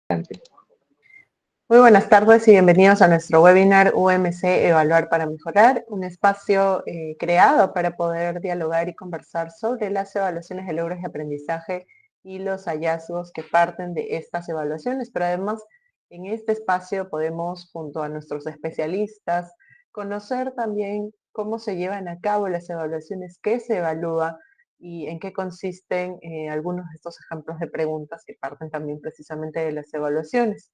Muy buenas tardes y bienvenidos a nuestro webinar UMC Evaluar para Mejorar, un espacio creado para poder dialogar y conversar sobre las evaluaciones de logros y aprendizaje y los hallazgos que parten de estas evaluaciones, pero además en este espacio podemos, junto a nuestros especialistas, conocer también cómo se llevan a cabo las evaluaciones, qué se evalúa y en qué consisten algunos de estos ejemplos de preguntas que parten también precisamente de las evaluaciones.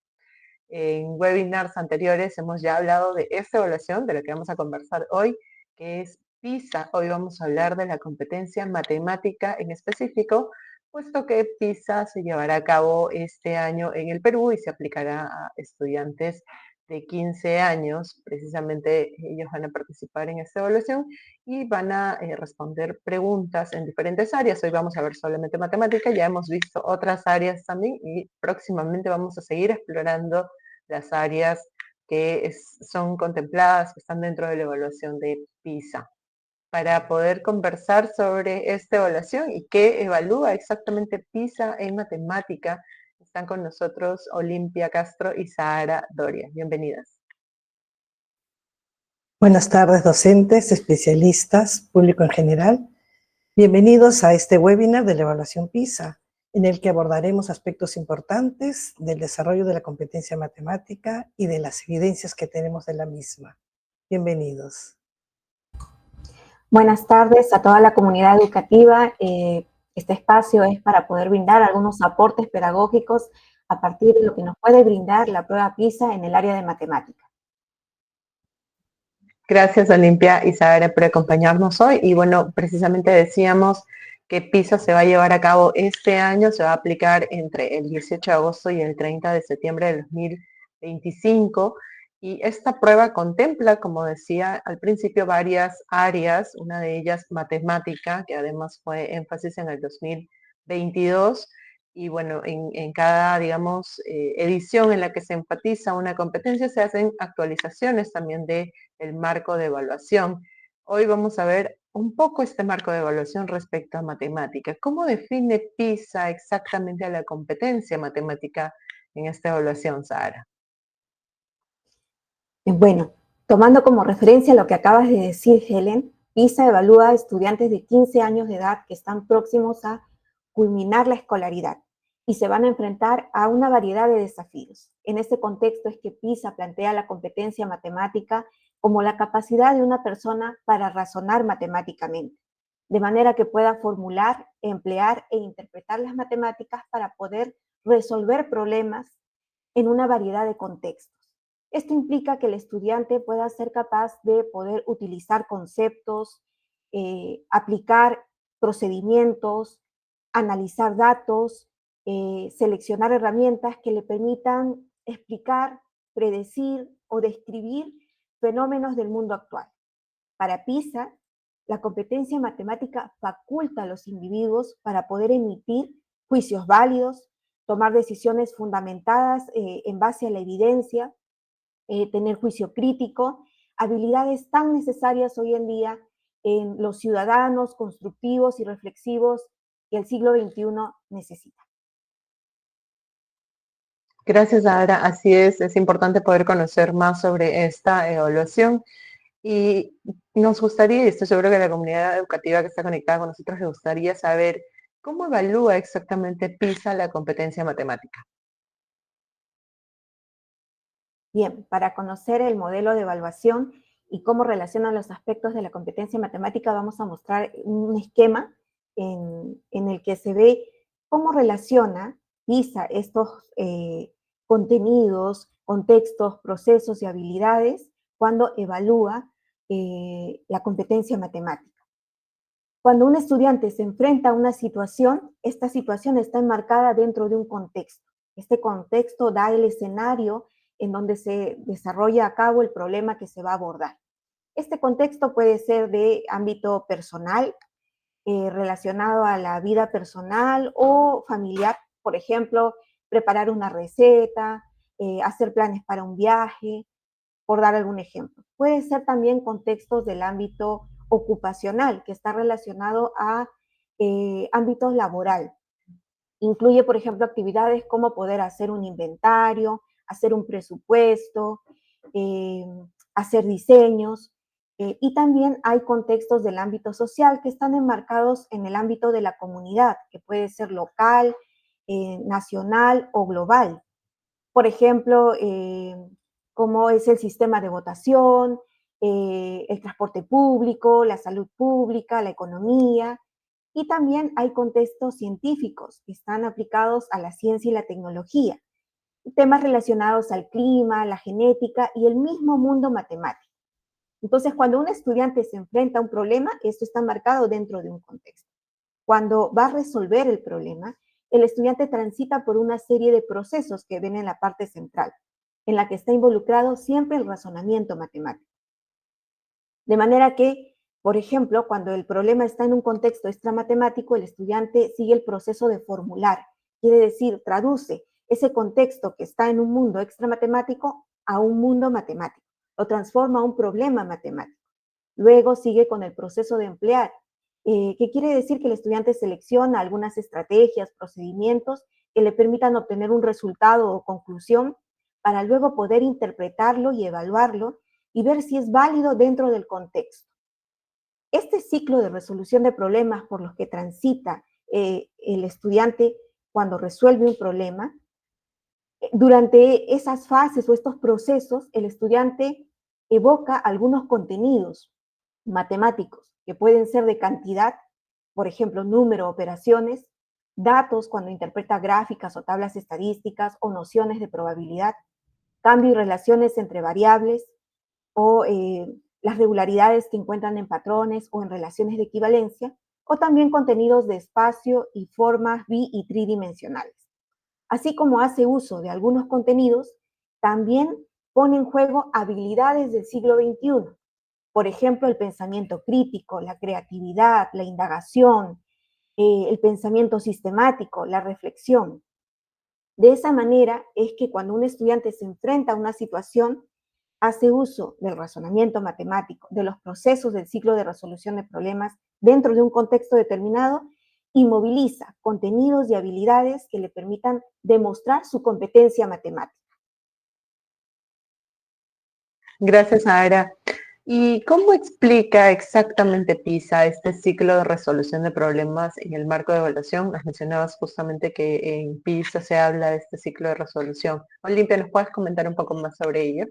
En webinars anteriores hemos ya hablado de esta evaluación, de la que vamos a conversar hoy, que es PISA. Hoy vamos a hablar de la competencia matemática en específico, puesto que PISA se llevará a cabo este año en el Perú y se aplicará a estudiantes de 15 años. Precisamente ellos van a participar en esta evaluación y van a responder preguntas en diferentes áreas. Hoy vamos a ver solamente matemática, ya hemos visto otras áreas también y próximamente vamos a seguir explorando las áreas que son contempladas, que están dentro de la evaluación de PISA. Para poder conversar sobre esta evaluación y qué evalúa exactamente PISA en matemática, están con nosotros Olimpia Castro y Sahara Doria. Bienvenidas. Buenas tardes, docentes, especialistas, público en general. Bienvenidos a este webinar de la evaluación PISA, en el que abordaremos aspectos importantes del desarrollo de la competencia matemática y de las evidencias que tenemos de la misma. Bienvenidos. Buenas tardes a toda la comunidad educativa. Este espacio es para poder brindar algunos aportes pedagógicos a partir de lo que nos puede brindar la prueba PISA en el área de matemática. Gracias, Olimpia y Sahara, por acompañarnos hoy. Y bueno, precisamente decíamos que PISA se va a llevar a cabo este año, se va a aplicar entre el 18 de agosto y el 30 de septiembre de 2025. Y esta prueba contempla, como decía al principio, varias áreas, una de ellas matemática, que además fue énfasis en el 2022. Y bueno, en cada, digamos, edición en la que se enfatiza una competencia, se hacen actualizaciones también de el marco de evaluación. Hoy vamos a ver un poco este marco de evaluación respecto a matemáticas. ¿Cómo define PISA exactamente a la competencia matemática en esta evaluación, Sahara? Bueno, tomando como referencia lo que acabas de decir, Helen, PISA evalúa a estudiantes de 15 años de edad que están próximos a culminar la escolaridad y se van a enfrentar a una variedad de desafíos. En este contexto es que PISA plantea la competencia matemática como la capacidad de una persona para razonar matemáticamente, de manera que pueda formular, emplear e interpretar las matemáticas para poder resolver problemas en una variedad de contextos. Esto implica que el estudiante pueda ser capaz de poder utilizar conceptos, aplicar procedimientos, analizar datos, seleccionar herramientas que le permitan explicar, predecir o describir fenómenos del mundo actual. Para PISA, la competencia matemática faculta a los individuos para poder emitir juicios válidos, tomar decisiones fundamentadas en base a la evidencia, tener juicio crítico, habilidades tan necesarias hoy en día en los ciudadanos constructivos y reflexivos que el siglo XXI necesita. Gracias, Sahara. Así es importante poder conocer más sobre esta evaluación. Y nos gustaría, y estoy seguro que la comunidad educativa que está conectada con nosotros le gustaría saber cómo evalúa exactamente PISA la competencia matemática. Bien, para conocer el modelo de evaluación y cómo relacionan los aspectos de la competencia matemática, vamos a mostrar un esquema en el que se ve cómo relaciona PISA estos contenidos, contextos, procesos y habilidades cuando evalúa la competencia matemática. Cuando un estudiante se enfrenta a una situación, esta situación está enmarcada dentro de un contexto. Este contexto da el escenario en donde se desarrolla a cabo el problema que se va a abordar. Este contexto puede ser de ámbito personal, relacionado a la vida personal o familiar, por ejemplo, preparar una receta, hacer planes para un viaje, por dar algún ejemplo. Puede ser también contextos del ámbito ocupacional, que está relacionado a ámbitos laboral. Incluye, por ejemplo, actividades como poder hacer un inventario, hacer un presupuesto, eh, hacer diseños, y también hay contextos del ámbito social que están enmarcados en el ámbito de la comunidad, que puede ser local, nacional o global. Por ejemplo, cómo es el sistema de votación, el transporte público, la salud pública, la economía, y también hay contextos científicos que están aplicados a la ciencia y la tecnología, temas relacionados al clima, la genética y el mismo mundo matemático. Entonces, cuando un estudiante se enfrenta a un problema, esto está marcado dentro de un contexto. Cuando va a resolver el problema, el estudiante transita por una serie de procesos que ven en la parte central, en la que está involucrado siempre el razonamiento matemático. De manera que, por ejemplo, cuando el problema está en un contexto extramatemático, el estudiante sigue el proceso de formular, quiere decir, traduce ese contexto que está en un mundo extramatemático a un mundo matemático, lo transforma a un problema matemático. Luego sigue con el proceso de emplear, que quiere decir que el estudiante selecciona algunas estrategias, procedimientos que le permitan obtener un resultado o conclusión para luego poder interpretarlo y evaluarlo y ver si es válido dentro del contexto. Este ciclo de resolución de problemas por los que transita el estudiante cuando resuelve un problema, durante esas fases o estos procesos, el estudiante evoca algunos contenidos matemáticos que pueden ser de cantidad, por ejemplo, número, operaciones, datos cuando interpreta gráficas o tablas estadísticas o nociones de probabilidad, cambio y relaciones entre variables o las regularidades que encuentran en patrones o en relaciones de equivalencia, o también contenidos de espacio y formas y tridimensionales. Así como hace uso de algunos contenidos, también pone en juego habilidades del siglo XXI. Por ejemplo, el pensamiento crítico, la creatividad, la indagación, el pensamiento sistemático, la reflexión. De esa manera es que cuando un estudiante se enfrenta a una situación, hace uso del razonamiento matemático, de los procesos del ciclo de resolución de problemas dentro de un contexto determinado y moviliza contenidos y habilidades que le permitan demostrar su competencia matemática. Gracias, Ara. ¿Y cómo explica exactamente PISA este ciclo de resolución de problemas en el marco de evaluación? Nos mencionabas justamente que en PISA se habla de este ciclo de resolución. Olimpia, ¿nos puedes comentar un poco más sobre ello?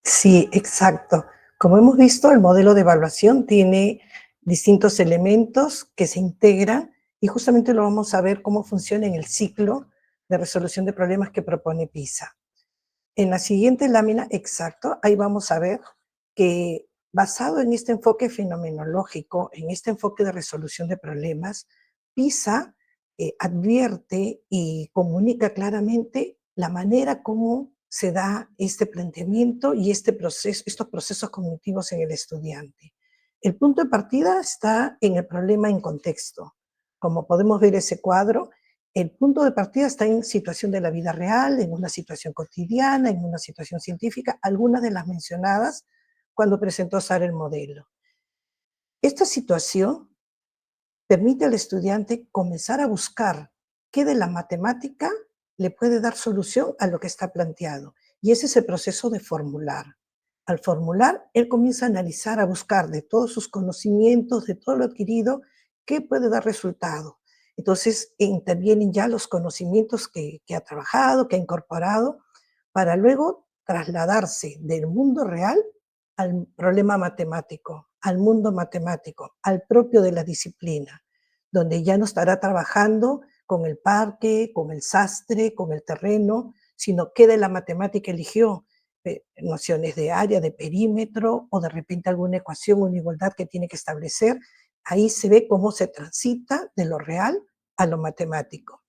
Sí, exacto. Como hemos visto, el modelo de evaluación tiene distintos elementos que se integran y justamente lo vamos a ver cómo funciona en el ciclo de resolución de problemas que propone PISA. En la siguiente lámina, exacto, ahí vamos a ver que basado en este enfoque fenomenológico, en este enfoque de resolución de problemas, PISA advierte y comunica claramente la manera como se da este planteamiento y estos procesos cognitivos en el estudiante. El punto de partida está en el problema en contexto. Como podemos ver ese cuadro, el punto de partida está en situación de la vida real, en una situación cotidiana, en una situación científica, algunas de las mencionadas cuando presentó Sara el modelo. Esta situación permite al estudiante comenzar a buscar qué de la matemática le puede dar solución a lo que está planteado. Y ese es el proceso de formular. Al formular, él comienza a analizar, a buscar de todos sus conocimientos, de todo lo adquirido, qué puede dar resultado. Entonces intervienen ya los conocimientos que ha trabajado, que ha incorporado, para luego trasladarse del mundo real al problema matemático, al mundo matemático, al propio de la disciplina, donde ya no estará trabajando con el parque, con el sastre, con el terreno, sino qué de la matemática eligió, nociones de área, de perímetro, o de repente alguna ecuación, una igualdad que tiene que establecer. Ahí se ve cómo se transita de lo real a lo matemático.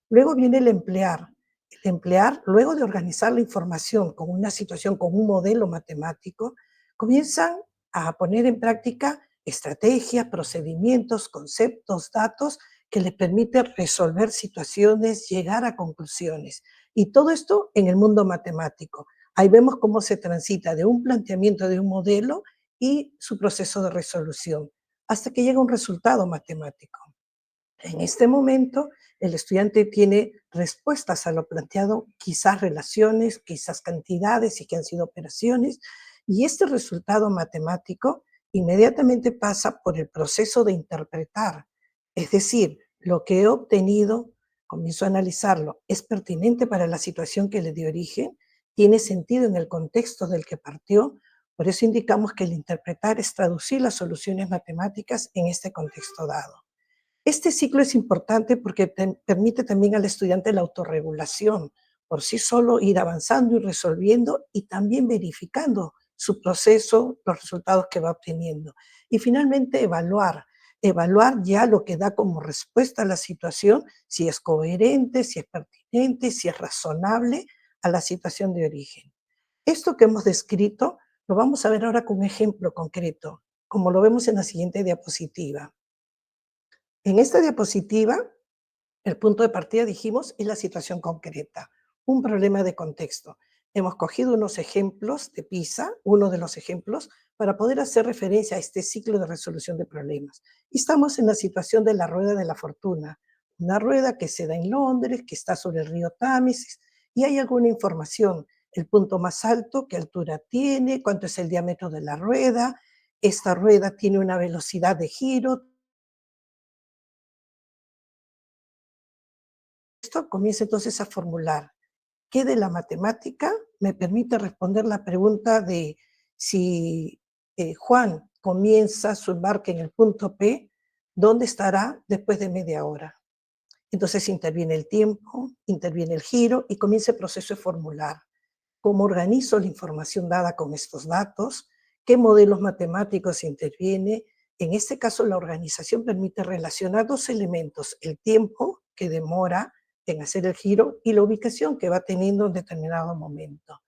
Luego viene el emplear. El emplear, luego de organizar la información con una situación, con un modelo matemático, comienzan a poner en práctica estrategias, procedimientos, conceptos, datos que les permiten resolver situaciones, llegar a conclusiones. Y todo esto en el mundo matemático. Ahí vemos cómo se transita de un planteamiento de un modelo y su proceso de resolución, hasta que llega un resultado matemático. En este momento, el estudiante tiene respuestas a lo planteado, quizás relaciones, quizás cantidades y que han sido operaciones, y este resultado matemático inmediatamente pasa por el proceso de interpretar. Es decir, lo que he obtenido, comienzo a analizarlo, ¿es pertinente para la situación que le dio origen? ¿Tiene sentido en el contexto del que partió? Por eso indicamos que el interpretar es traducir las soluciones matemáticas en este contexto dado. Este ciclo es importante porque permite también al estudiante la autorregulación, por sí solo ir avanzando y resolviendo y también verificando su proceso, los resultados que va obteniendo. Y finalmente evaluar ya lo que da como respuesta a la situación, si es coherente, si es pertinente, si es razonable a la situación de origen. Esto que hemos descrito lo vamos a ver ahora con un ejemplo concreto, como lo vemos en la siguiente diapositiva. En esta diapositiva, el punto de partida, dijimos, es la situación concreta, un problema de contexto. Hemos cogido unos ejemplos de PISA, uno de los ejemplos, para poder hacer referencia a este ciclo de resolución de problemas. Y estamos en la situación de la rueda de la fortuna, una rueda que se da en Londres, que está sobre el río Támesis, y hay alguna información, el punto más alto, qué altura tiene, cuánto es el diámetro de la rueda, esta rueda tiene una velocidad de giro. Esto comienza entonces a formular qué de la matemática me permite responder la pregunta de si Juan comienza su embarque en el punto P, ¿dónde estará después de media hora? Entonces interviene el tiempo, interviene el giro y comienza el proceso de formular. ¿Cómo organizo la información dada con estos datos? ¿Qué modelos matemáticos interviene? En este caso, la organización permite relacionar dos elementos, el tiempo que demora en hacer el giro y la ubicación que va teniendo en determinado momento,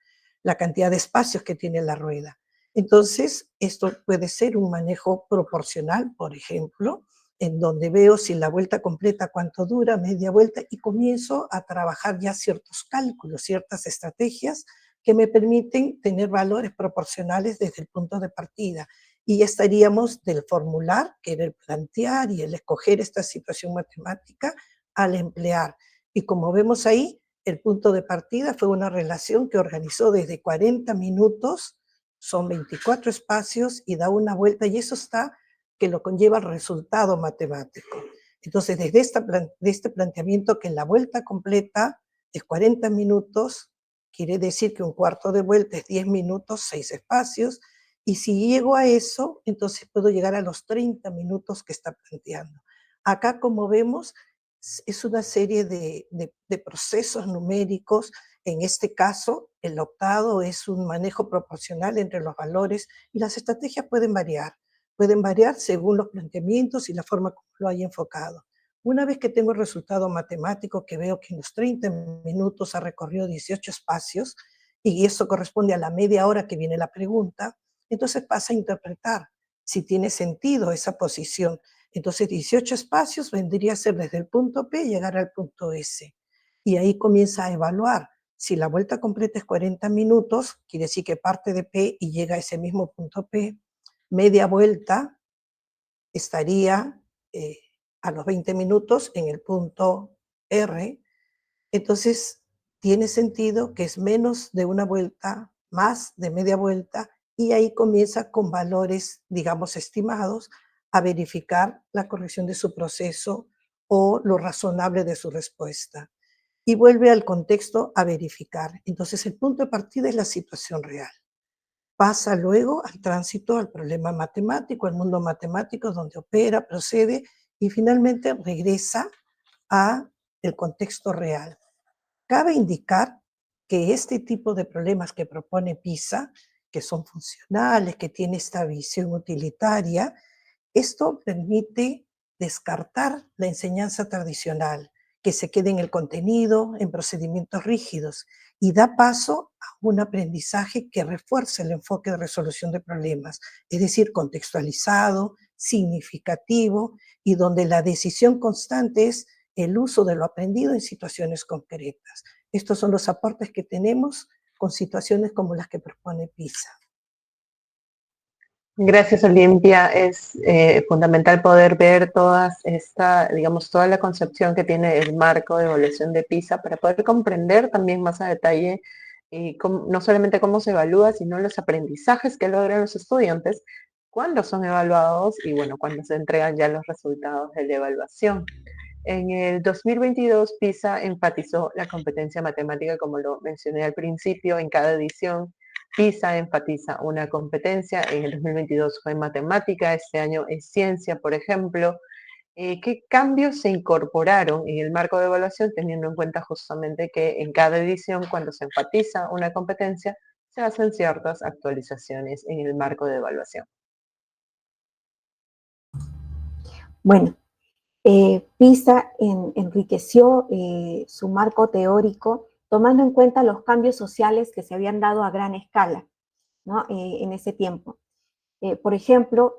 la cantidad de espacios que tiene la rueda. Entonces, esto puede ser un manejo proporcional, por ejemplo, en donde veo si la vuelta completa cuánto dura, media vuelta, y comienzo a trabajar ya ciertos cálculos, ciertas estrategias que me permiten tener valores proporcionales desde el punto de partida. Y ya estaríamos del formular, que era el plantear y el escoger esta situación matemática, al emplear. Y como vemos ahí, el punto de partida fue una relación que organizó desde 40 minutos, son 24 espacios y da una vuelta, y eso está que lo conlleva el resultado matemático. Entonces, desde este planteamiento que la vuelta completa es 40 minutos, quiere decir que un cuarto de vuelta es 10 minutos, 6 espacios, y si llego a eso, entonces puedo llegar a los 30 minutos que está planteando. Acá, como vemos, es una serie de procesos numéricos. En este caso, el octavo es un manejo proporcional entre los valores y las estrategias pueden variar según los planteamientos y la forma como lo haya enfocado. Una vez que tengo el resultado matemático, que veo que en los 30 minutos ha recorrido 18 espacios, y eso corresponde a la media hora que viene la pregunta, entonces pasa a interpretar si tiene sentido esa posición. Entonces 18 espacios vendría a ser desde el punto P llegar al punto S. Y ahí comienza a evaluar. Si la vuelta completa es 40 minutos, quiere decir que parte de P y llega a ese mismo punto P. Media vuelta estaría a los 20 minutos en el punto R. Entonces, tiene sentido que es menos de una vuelta, más de media vuelta, y ahí comienza con valores, digamos, estimados, a verificar la corrección de su proceso o lo razonable de su respuesta. Y vuelve al contexto a verificar. Entonces, el punto de partida es la situación real. Pasa luego al tránsito, al problema matemático, al mundo matemático, donde opera, procede, y finalmente regresa a el contexto real. Cabe indicar que este tipo de problemas que propone PISA, que son funcionales, que tiene esta visión utilitaria, esto permite descartar la enseñanza tradicional, que se quede en el contenido, en procedimientos rígidos, y da paso a un aprendizaje que refuerce el enfoque de resolución de problemas, es decir, contextualizado, significativo, y donde la decisión constante es el uso de lo aprendido en situaciones concretas. Estos son los aportes que tenemos con situaciones como las que propone PISA. Gracias, Olimpia. Es fundamental poder ver toda la concepción que tiene el marco de evaluación de PISA para poder comprender también más a detalle no solamente cómo se evalúa, sino los aprendizajes que logran los estudiantes cuando son evaluados y, bueno, cuando se entregan ya los resultados de la evaluación. En el 2022, PISA enfatizó la competencia matemática, como lo mencioné al principio, en cada edición. PISA enfatiza una competencia, en el 2022 fue matemática, este año es ciencia, por ejemplo. ¿Qué cambios se incorporaron en el marco de evaluación, teniendo en cuenta justamente que en cada edición, cuando se enfatiza una competencia, se hacen ciertas actualizaciones en el marco de evaluación? Bueno, PISA enriqueció su marco teórico tomando en cuenta los cambios sociales que se habían dado a gran escala, ¿no? En ese tiempo. Por ejemplo,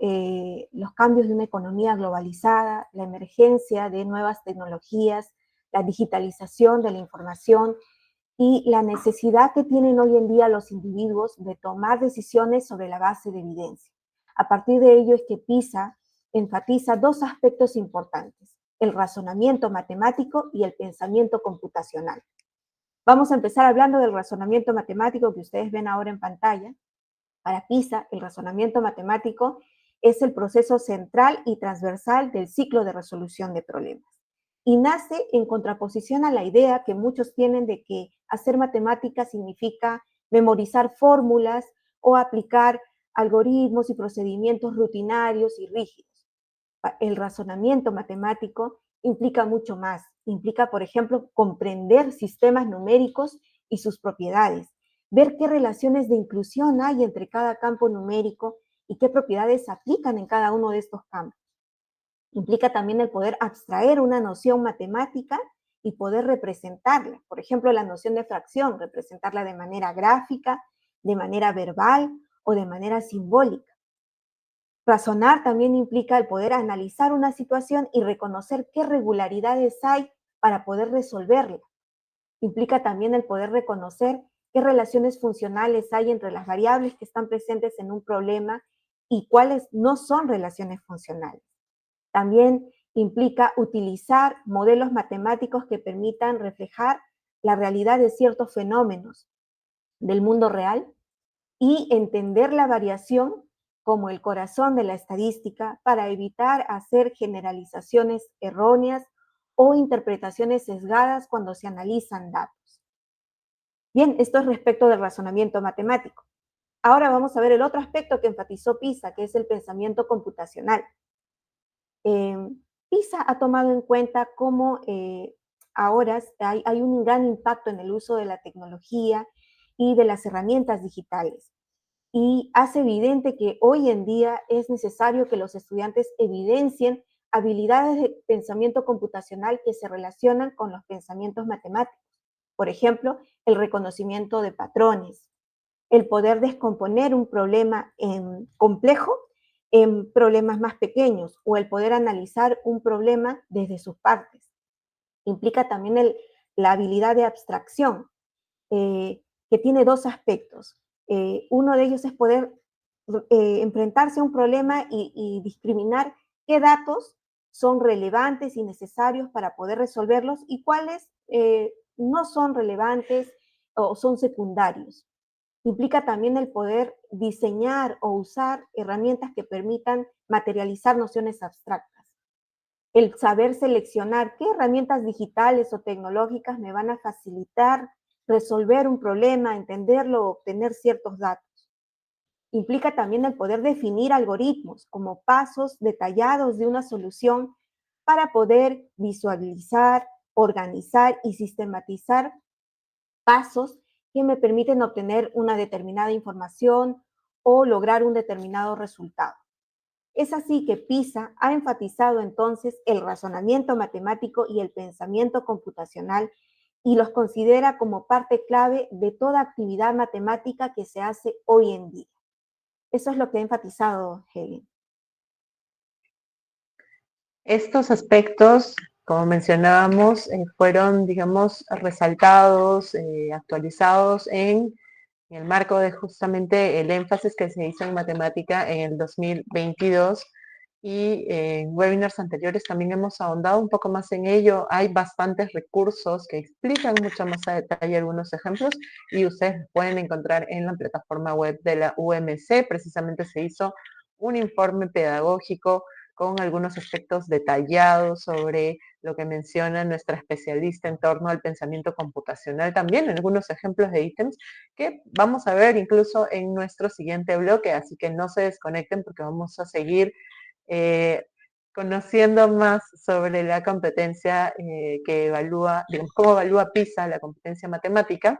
los cambios de una economía globalizada, la emergencia de nuevas tecnologías, la digitalización de la información y la necesidad que tienen hoy en día los individuos de tomar decisiones sobre la base de evidencia. A partir de ello es que PISA enfatiza dos aspectos importantes: el razonamiento matemático y el pensamiento computacional. Vamos a empezar hablando del razonamiento matemático que ustedes ven ahora en pantalla. Para PISA, el razonamiento matemático es el proceso central y transversal del ciclo de resolución de problemas. Y nace en contraposición a la idea que muchos tienen de que hacer matemática significa memorizar fórmulas o aplicar algoritmos y procedimientos rutinarios y rígidos. El razonamiento matemático implica mucho más. Implica, por ejemplo, comprender sistemas numéricos y sus propiedades, ver qué relaciones de inclusión hay entre cada campo numérico y qué propiedades se aplican en cada uno de estos campos. Implica también el poder abstraer una noción matemática y poder representarla. Por ejemplo, la noción de fracción, representarla de manera gráfica, de manera verbal o de manera simbólica. Razonar también implica el poder analizar una situación y reconocer qué regularidades hay para poder resolverla. Implica también el poder reconocer qué relaciones funcionales hay entre las variables que están presentes en un problema y cuáles no son relaciones funcionales. También implica utilizar modelos matemáticos que permitan reflejar la realidad de ciertos fenómenos del mundo real y entender la variación como el corazón de la estadística para evitar hacer generalizaciones erróneas o interpretaciones sesgadas cuando se analizan datos. Bien, esto es respecto del razonamiento matemático. Ahora vamos a ver el otro aspecto que enfatizó PISA, que es el pensamiento computacional. PISA ha tomado en cuenta cómo ahora hay un gran impacto en el uso de la tecnología y de las herramientas digitales. Y hace evidente que hoy en día es necesario que los estudiantes evidencien habilidades de pensamiento computacional que se relacionan con los pensamientos matemáticos. Por ejemplo, el reconocimiento de patrones, el poder descomponer un problema complejo en problemas más pequeños o el poder analizar un problema desde sus partes. Implica también la habilidad de abstracción, que tiene dos aspectos. Uno de ellos es poder enfrentarse a un problema y discriminar qué datos son relevantes y necesarios para poder resolverlos y cuáles no son relevantes o son secundarios. Implica también el poder diseñar o usar herramientas que permitan materializar nociones abstractas. El saber seleccionar qué herramientas digitales o tecnológicas me van a facilitar resolver un problema, entenderlo, obtener ciertos datos. Implica también el poder definir algoritmos como pasos detallados de una solución para poder visualizar, organizar y sistematizar pasos que me permiten obtener una determinada información o lograr un determinado resultado. Es así que PISA ha enfatizado entonces el razonamiento matemático y el pensamiento computacional y los considera como parte clave de toda actividad matemática que se hace hoy en día. Eso es lo que ha enfatizado Helen. Estos aspectos, como mencionábamos, fueron, digamos, resaltados, actualizados en en el marco de justamente el énfasis que se hizo en matemática en el 2022 y en webinars anteriores también hemos ahondado un poco más en ello. Hay bastantes recursos que explican mucho más a detalle algunos ejemplos y ustedes los pueden encontrar en la plataforma web de la UMC. Precisamente se hizo un informe pedagógico con algunos aspectos detallados sobre lo que menciona nuestra especialista en torno al pensamiento computacional, también algunos ejemplos de ítems que vamos a ver incluso en nuestro siguiente bloque, así que no se desconecten porque vamos a seguir conociendo más sobre la competencia que evalúa, digamos, cómo evalúa PISA la competencia matemática,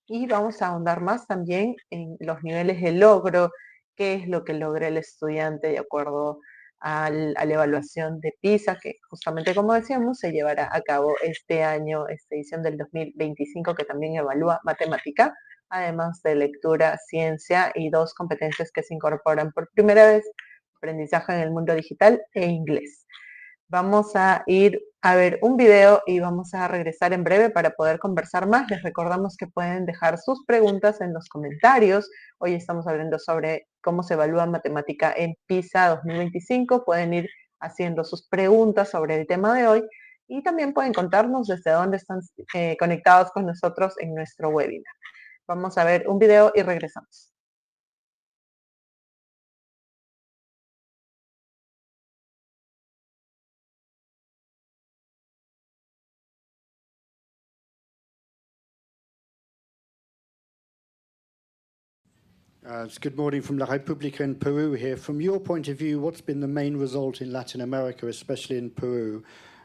y vamos a ahondar más también en los niveles de logro, qué es lo que logra el estudiante de acuerdo a la evaluación de PISA, que justamente como decíamos se llevará a cabo este año, esta edición del 2025, que también evalúa matemática, además de lectura, ciencia y 2 competencias que se incorporan por primera vez, aprendizaje en el mundo digital e inglés. Vamos a ir a ver un video y vamos a regresar en breve para poder conversar más. Les recordamos que pueden dejar sus preguntas en los comentarios. Hoy estamos hablando sobre cómo se evalúa matemática en PISA 2025. Pueden ir haciendo sus preguntas sobre el tema de hoy y también pueden contarnos desde dónde están conectados con nosotros en nuestro webinar. Vamos a ver un video y regresamos. It's good morning from La República in Peru here. From your point of view, what's been the main result in Latin America, especially in Peru?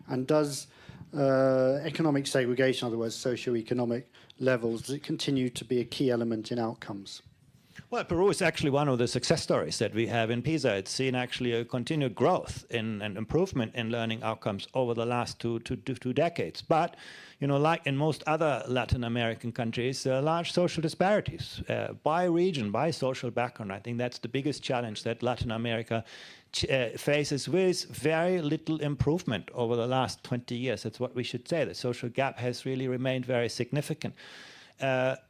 And does economic segregation, in other words, socioeconomic levels, does it continue to be a key element in outcomes? Well, Peru is actually one of the success stories that we have in PISA. It's seen actually a continued growth in and improvement in learning outcomes over the last two decades. But, you know, like in most other Latin American countries, large social disparities by region, by social background. I think that's the biggest challenge that Latin America faces, with very little improvement over the last 20 years. That's what we should say. The social gap has really remained very significant.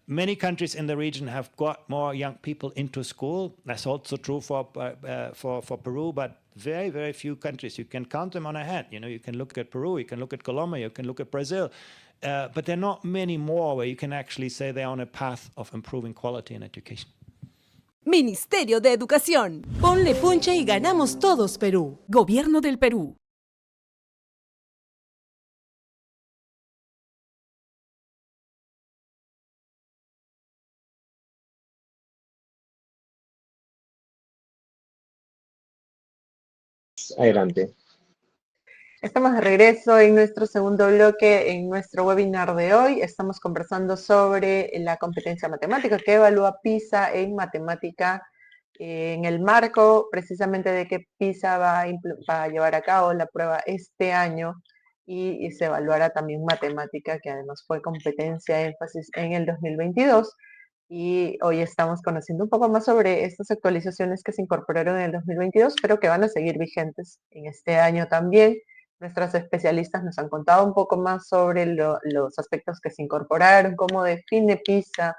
Many countries in the region have got more young people into school. That's also true for Peru, but very, very few countries. You can count them on a hand. You know, you can look at Peru, you can look at Colombia, you can look at Brazil, but there are not many more where you can actually say they're on a path of improving quality in education. Ministerio de Educación. Ponle punche y ganamos todos, Perú. Gobierno del Perú. Adelante. Estamos de regreso en nuestro segundo bloque, en nuestro webinar de hoy. Estamos conversando sobre la competencia matemática que evalúa PISA en matemática en el marco precisamente de que PISA va a llevar a cabo la prueba este año y se evaluará también matemática, que además fue competencia énfasis en el 2022. Y hoy estamos conociendo un poco más sobre estas actualizaciones que se incorporaron en el 2022, pero que van a seguir vigentes en este año también. Nuestras especialistas nos han contado un poco más sobre los aspectos que se incorporaron, cómo define PISA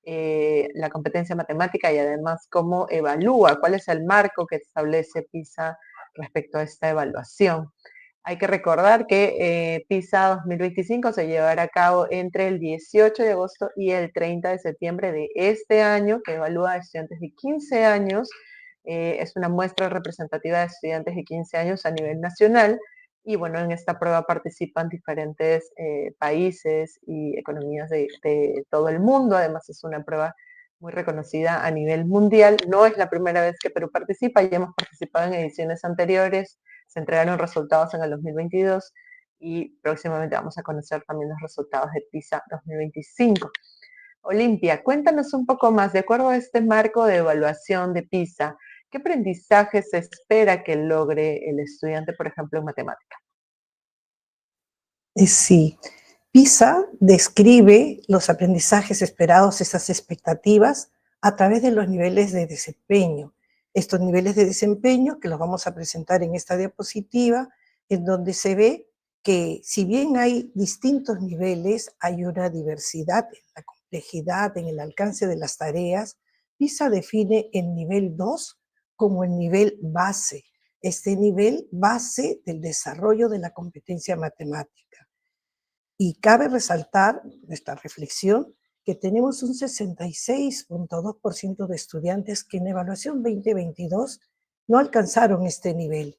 la competencia matemática y además cómo evalúa, cuál es el marco que establece PISA respecto a esta evaluación. Hay que recordar que PISA 2025 se llevará a cabo entre el 18 de agosto y el 30 de septiembre de este año, que evalúa a estudiantes de 15 años. Es una muestra representativa de estudiantes de 15 años a nivel nacional. Y bueno, en esta prueba participan diferentes países y economías de todo el mundo. Además, es una prueba muy reconocida a nivel mundial. No es la primera vez que Perú participa, ya hemos participado en ediciones anteriores. Se entregaron resultados en el 2022 y próximamente vamos a conocer también los resultados de PISA 2025. Olimpia, cuéntanos un poco más, de acuerdo a este marco de evaluación de PISA, ¿qué aprendizaje se espera que logre el estudiante, por ejemplo, en matemática? Sí, PISA describe los aprendizajes esperados, esas expectativas, a través de los niveles de desempeño. Estos niveles de desempeño que los vamos a presentar en esta diapositiva, en donde se ve que si bien hay distintos niveles, hay una diversidad en la competencia. complejidad, en el alcance de las tareas, PISA define el nivel 2 como el nivel base, este nivel base del desarrollo de la competencia matemática. Y cabe resaltar nuestra reflexión que tenemos un 66.2% de estudiantes que en evaluación 2022 no alcanzaron este nivel.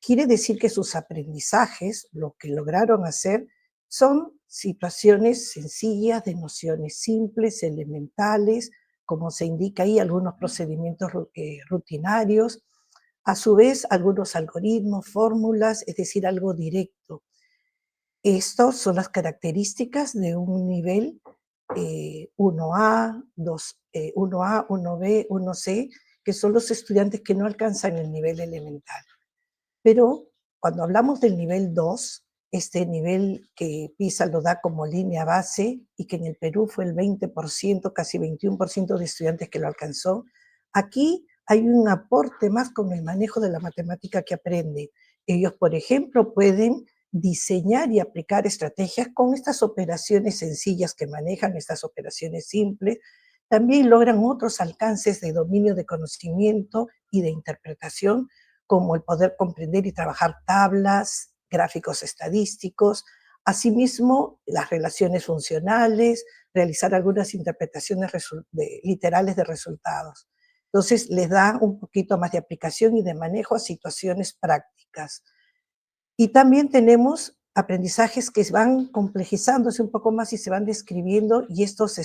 Quiere decir que sus aprendizajes, lo que lograron hacer, son situaciones sencillas de nociones simples, elementales, como se indica ahí, algunos procedimientos rutinarios, a su vez algunos algoritmos, fórmulas, es decir, algo directo. Estas son las características de un nivel 1A, 1A, 1B, 1C, que son los estudiantes que no alcanzan el nivel elemental. Pero cuando hablamos del nivel 2, este nivel que PISA lo da como línea base y que en el Perú fue el 20%, casi 21% de estudiantes que lo alcanzó, aquí hay un aporte más con el manejo de la matemática que aprenden. Ellos, por ejemplo, pueden diseñar y aplicar estrategias con estas operaciones sencillas que manejan, estas operaciones simples. También logran otros alcances de dominio de conocimiento y de interpretación, como el poder comprender y trabajar tablas, gráficos estadísticos, asimismo las relaciones funcionales, realizar algunas interpretaciones literales de resultados. Entonces les da un poquito más de aplicación y de manejo a situaciones prácticas. Y también tenemos aprendizajes que van complejizándose un poco más y se van describiendo, y estos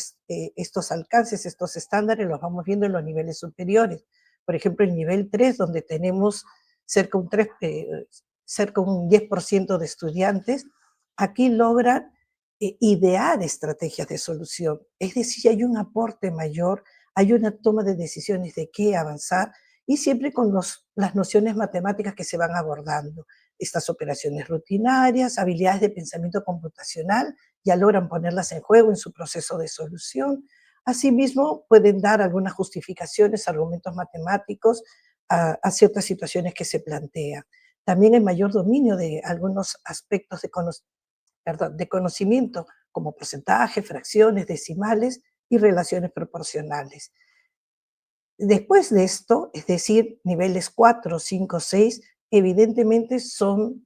alcances, estos estándares los vamos viendo en los niveles superiores. Por ejemplo, el nivel 3, donde tenemos cerca un 10% de estudiantes, aquí logran idear estrategias de solución. Es decir, hay un aporte mayor, hay una toma de decisiones de qué avanzar, y siempre con las nociones matemáticas que se van abordando. Estas operaciones rutinarias, habilidades de pensamiento computacional, ya logran ponerlas en juego en su proceso de solución. Asimismo, pueden dar algunas justificaciones, argumentos matemáticos a ciertas situaciones que se plantean. También el mayor dominio de algunos aspectos de conocimiento, como porcentaje, fracciones, decimales y relaciones proporcionales. Después de esto, es decir, niveles 4, 5, 6, evidentemente son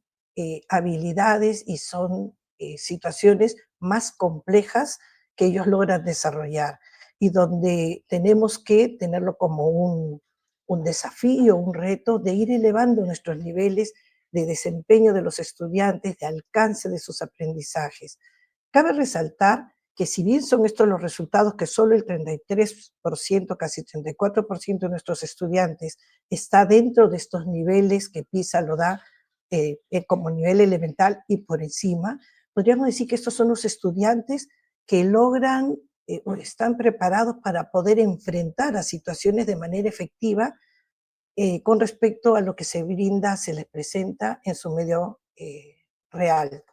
habilidades y son situaciones más complejas que ellos logran desarrollar, y donde tenemos que tenerlo como un desafío, un reto de ir elevando nuestros niveles de desempeño de los estudiantes, de alcance de sus aprendizajes. Cabe resaltar que si bien son estos los resultados que solo el 33%, casi 34% de nuestros estudiantes está dentro de estos niveles que PISA lo da como nivel elemental y por encima, podríamos decir que estos son los estudiantes que logran o están preparados para poder enfrentar a situaciones de manera efectiva con respecto a lo que se brinda, se les presenta en su medio real.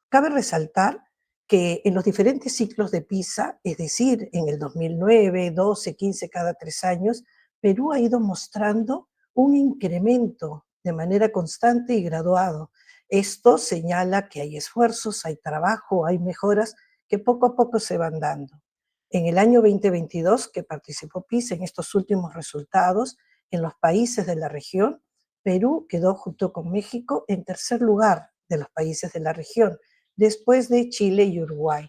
Cabe resaltar que en los diferentes ciclos de PISA, es decir, en el 2009, 12, 15, cada 3 años, Perú ha ido mostrando un incremento de manera constante y graduado. Esto señala que hay esfuerzos, hay trabajo, hay mejoras que poco a poco se van dando. En el año 2022, que participó PISA en estos últimos resultados, en los países de la región, Perú quedó junto con México en tercer lugar de los países de la región, después de Chile y Uruguay.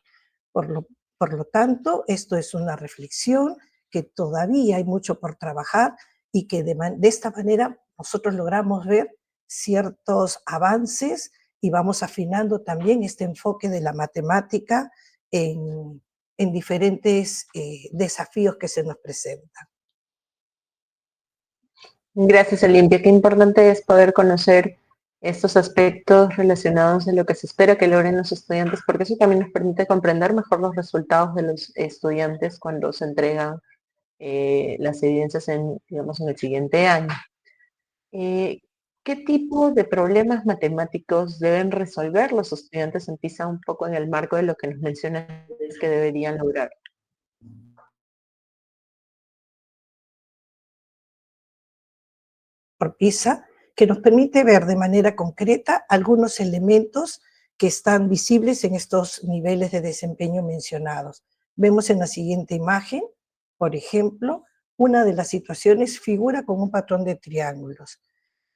Por lo tanto, esto es una reflexión que todavía hay mucho por trabajar y que de esta manera nosotros logramos ver ciertos avances y vamos afinando también este enfoque de la matemática en diferentes desafíos que se nos presentan. Gracias, Olimpia. Qué importante es poder conocer estos aspectos relacionados a lo que se espera que logren los estudiantes, porque eso también nos permite comprender mejor los resultados de los estudiantes cuando se entregan las evidencias digamos, en el siguiente año. ¿Qué tipo de problemas matemáticos deben resolver los estudiantes en PISA un poco en el marco de lo que nos mencionas que deberían lograr? Por PISA, que nos permite ver de manera concreta algunos elementos que están visibles en estos niveles de desempeño mencionados. Vemos en la siguiente imagen, por ejemplo, una de las situaciones figura con un patrón de triángulos.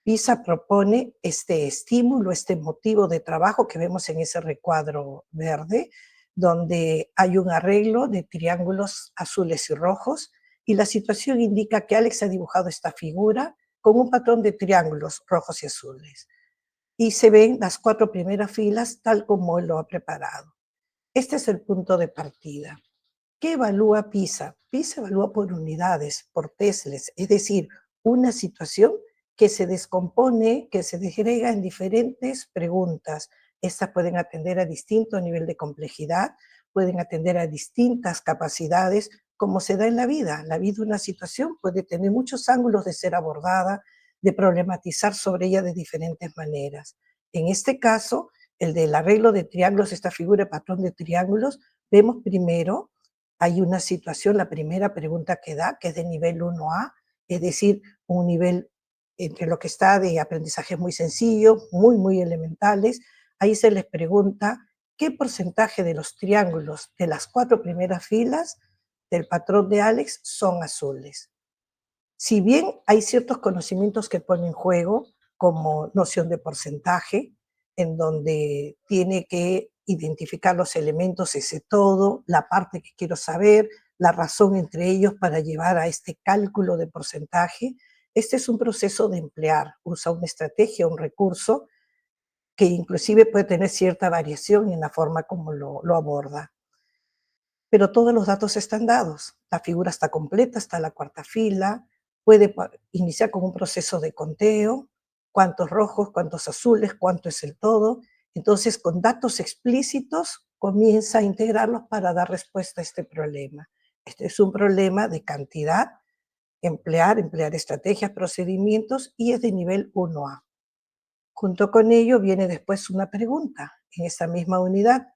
PISA propone este estímulo, este motivo de trabajo que vemos en ese recuadro verde, donde hay un arreglo de triángulos azules y rojos, y la situación indica que Alex ha dibujado esta figura con un patrón de triángulos rojos y azules. Y se ven las 4 primeras filas tal como él lo ha preparado. Este es el punto de partida. ¿Qué evalúa PISA? PISA evalúa por unidades, por tesles, es decir, una situación que se descompone, que se desgrega en diferentes preguntas. Estas pueden atender a distinto nivel de complejidad, pueden atender a distintas capacidades, como se da en la vida. La vida, una situación, puede tener muchos ángulos de ser abordada, de problematizar sobre ella de diferentes maneras. En este caso, el del arreglo de triángulos, esta figura de patrón de triángulos, vemos primero, hay una situación, la primera pregunta que da, que es de nivel 1A, es decir, un nivel entre lo que está de aprendizaje muy sencillo, muy elementales. Ahí se les pregunta qué porcentaje de los triángulos de las 4 primeras filas del patrón de Alex son azules. Si bien hay ciertos conocimientos que pone en juego, como noción de porcentaje, en donde tiene que identificar los elementos, ese todo, la parte que quiero saber, la razón entre ellos para llevar a este cálculo de porcentaje. Este es un proceso de emplear, usa una estrategia, un recurso, que inclusive puede tener cierta variación en la forma como lo aborda. Pero todos los datos están dados. La figura está completa, está la 4ª fila, puede iniciar con un proceso de conteo, cuántos rojos, cuántos azules, cuánto es el todo. Entonces, con datos explícitos, comienza a integrarlos para dar respuesta a este problema. Este es un problema de cantidad, emplear estrategias, procedimientos, y es de nivel 1A. Junto con ello viene después una pregunta en esta misma unidad,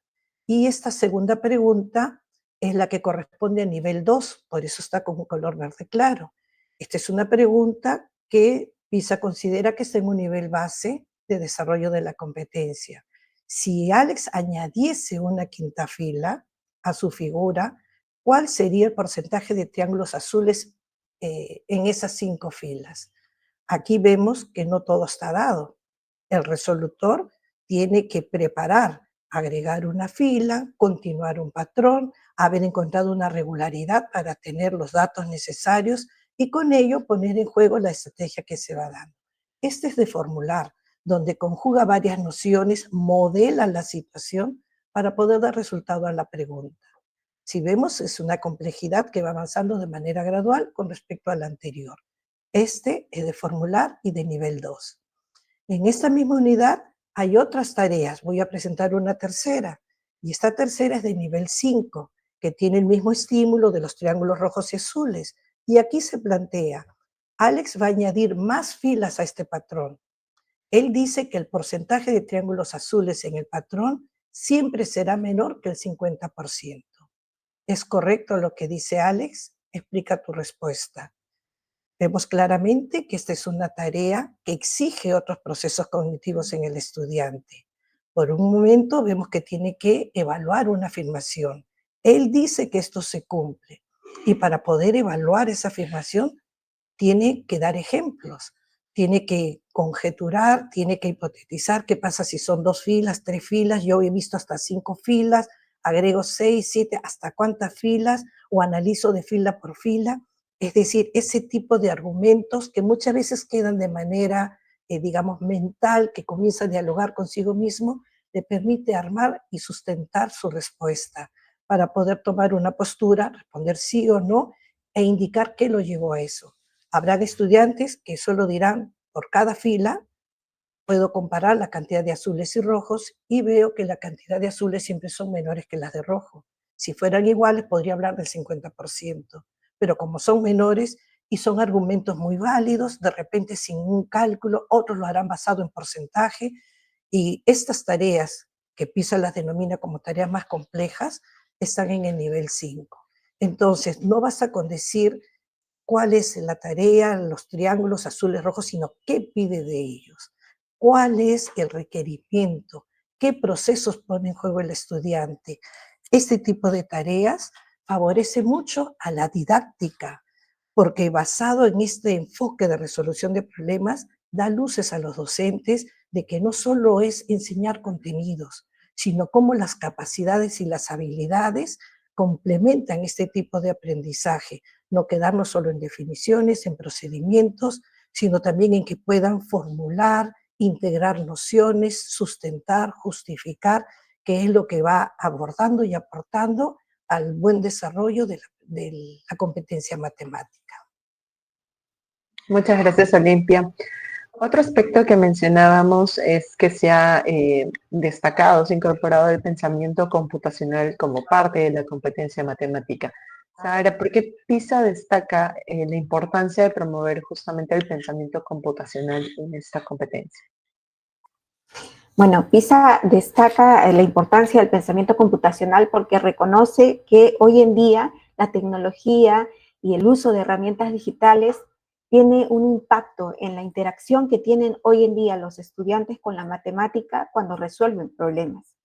y esta segunda pregunta es la que corresponde a nivel 2, por eso está con un color verde claro. Esta es una pregunta que PISA considera que está en un nivel base de desarrollo de la competencia. Si Alex añadiese una 5ª fila a su figura, ¿cuál sería el porcentaje de triángulos azules en esas 5 filas? Aquí vemos que no todo está dado. El resolutor tiene que preparar, agregar una fila, continuar un patrón, haber encontrado una regularidad para tener los datos necesarios y con ello poner en juego la estrategia que se va dando. Este es de formular, donde conjuga varias nociones, modela la situación para poder dar resultado a la pregunta. Si vemos, es una complejidad que va avanzando de manera gradual con respecto a la anterior. Este es de formular y de nivel 2. En esta misma unidad hay otras tareas. Voy a presentar una tercera, y esta tercera es de nivel 5, que tiene el mismo estímulo de los triángulos rojos y azules. Y aquí se plantea, Alex va a añadir más filas a este patrón. Él dice que el porcentaje de triángulos azules en el patrón siempre será menor que el 50%. ¿Es correcto lo que dice Alex? Explica tu respuesta. Vemos claramente que esta es una tarea que exige otros procesos cognitivos en el estudiante. Por un momento vemos que tiene que evaluar una afirmación. Él dice que esto se cumple, y para poder evaluar esa afirmación tiene que dar ejemplos, tiene que conjeturar, tiene que hipotetizar qué pasa si son 2 filas, 3 filas, yo he visto hasta 5 filas, agrego 6, 7, hasta cuántas filas, o analizo de fila por fila. Es decir, ese tipo de argumentos que muchas veces quedan de manera, digamos, mental, que comienza a dialogar consigo mismo, le permite armar y sustentar su respuesta para poder tomar una postura, responder sí o no, e indicar qué lo llevó a eso. Habrá estudiantes que solo dirán, por cada fila, puedo comparar la cantidad de azules y rojos y veo que la cantidad de azules siempre son menores que las de rojo. Si fueran iguales, podría hablar del 50%, pero como son menores y son argumentos muy válidos, de repente sin un cálculo, otros lo harán basado en porcentaje, y estas tareas, que PISA las denomina como tareas más complejas, están en el nivel 5. Entonces, no basta con decir cuál es la tarea, los triángulos azules, rojos, sino qué pide de ellos, cuál es el requerimiento, qué procesos pone en juego el estudiante. Este tipo de tareas favorece mucho a la didáctica, porque basado en este enfoque de resolución de problemas, da luces a los docentes de que no solo es enseñar contenidos, sino cómo las capacidades y las habilidades complementan este tipo de aprendizaje, no quedarnos solo en definiciones, en procedimientos, sino también en que puedan formular, integrar nociones, sustentar, justificar, que es lo que va abordando y aportando al buen desarrollo de la competencia matemática. Muchas gracias, Olimpia. Otro aspecto que mencionábamos es que se ha destacado, se ha incorporado el pensamiento computacional como parte de la competencia matemática. Sara, ¿por qué PISA destaca la importancia de promover justamente el pensamiento computacional en esta competencia? Bueno, PISA destaca la importancia del pensamiento computacional porque reconoce que hoy en día la tecnología y el uso de herramientas digitales tiene un impacto en la interacción que tienen hoy en día los estudiantes con la matemática cuando resuelven problemas.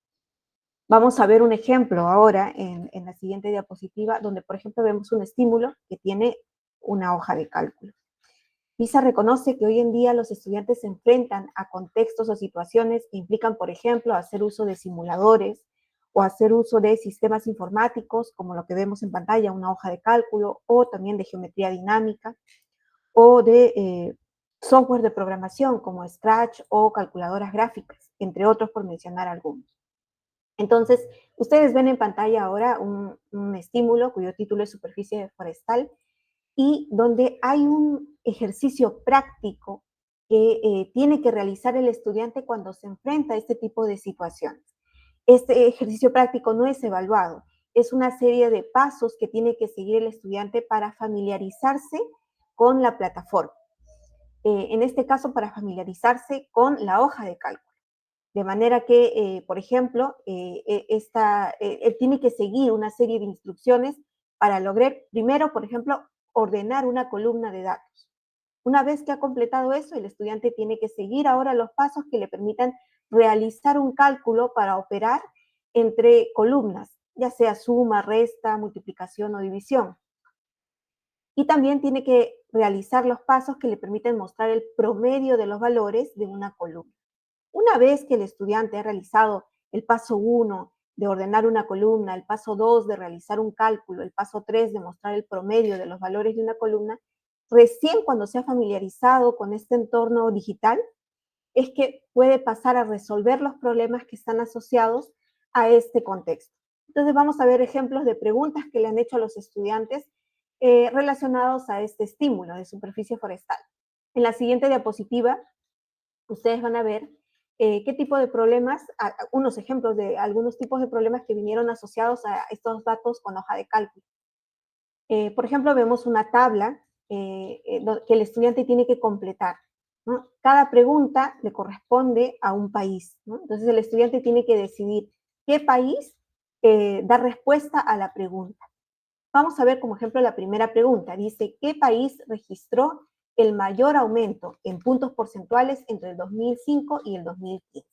Vamos a ver un ejemplo ahora en la siguiente diapositiva, donde por ejemplo vemos un estímulo que tiene una hoja de cálculo. PISA reconoce que hoy en día los estudiantes se enfrentan a contextos o situaciones que implican, por ejemplo, hacer uso de simuladores o hacer uso de sistemas informáticos, como lo que vemos en pantalla, una hoja de cálculo, o también de geometría dinámica, o de software de programación como Scratch o calculadoras gráficas, entre otros por mencionar algunos. Entonces, ustedes ven en pantalla ahora un estímulo cuyo título es superficie forestal, y donde hay un ejercicio práctico que tiene que realizar el estudiante cuando se enfrenta a este tipo de situaciones. Este ejercicio práctico no es evaluado, es una serie de pasos que tiene que seguir el estudiante para familiarizarse con la plataforma. En este caso, para familiarizarse con la hoja de cálculo. De manera que, por ejemplo, él tiene que seguir una serie de instrucciones para lograr, primero, por ejemplo, ordenar una columna de datos. Una vez que ha completado eso, el estudiante tiene que seguir ahora los pasos que le permitan realizar un cálculo para operar entre columnas, ya sea suma, resta, multiplicación o división. Y también tiene que realizar los pasos que le permiten mostrar el promedio de los valores de una columna. Una vez que el estudiante ha realizado el paso 1 de ordenar una columna, el paso 2 de realizar un cálculo, el paso 3 de mostrar el promedio de los valores de una columna, recién cuando se ha familiarizado con este entorno digital, es que puede pasar a resolver los problemas que están asociados a este contexto. Entonces vamos a ver ejemplos de preguntas que le han hecho a los estudiantes relacionados a este estímulo de superficie forestal. En la siguiente diapositiva, ustedes van a ver qué tipo de problemas, unos ejemplos de algunos tipos de problemas que vinieron asociados a estos datos con hoja de cálculo. Por ejemplo, vemos una tabla que el estudiante tiene que completar, ¿no? Cada pregunta le corresponde a un país, ¿no? Entonces el estudiante tiene que decidir qué país da respuesta a la pregunta. Vamos a ver como ejemplo la primera pregunta. Dice, ¿qué país registró el mayor aumento en puntos porcentuales entre el 2005 y el 2015?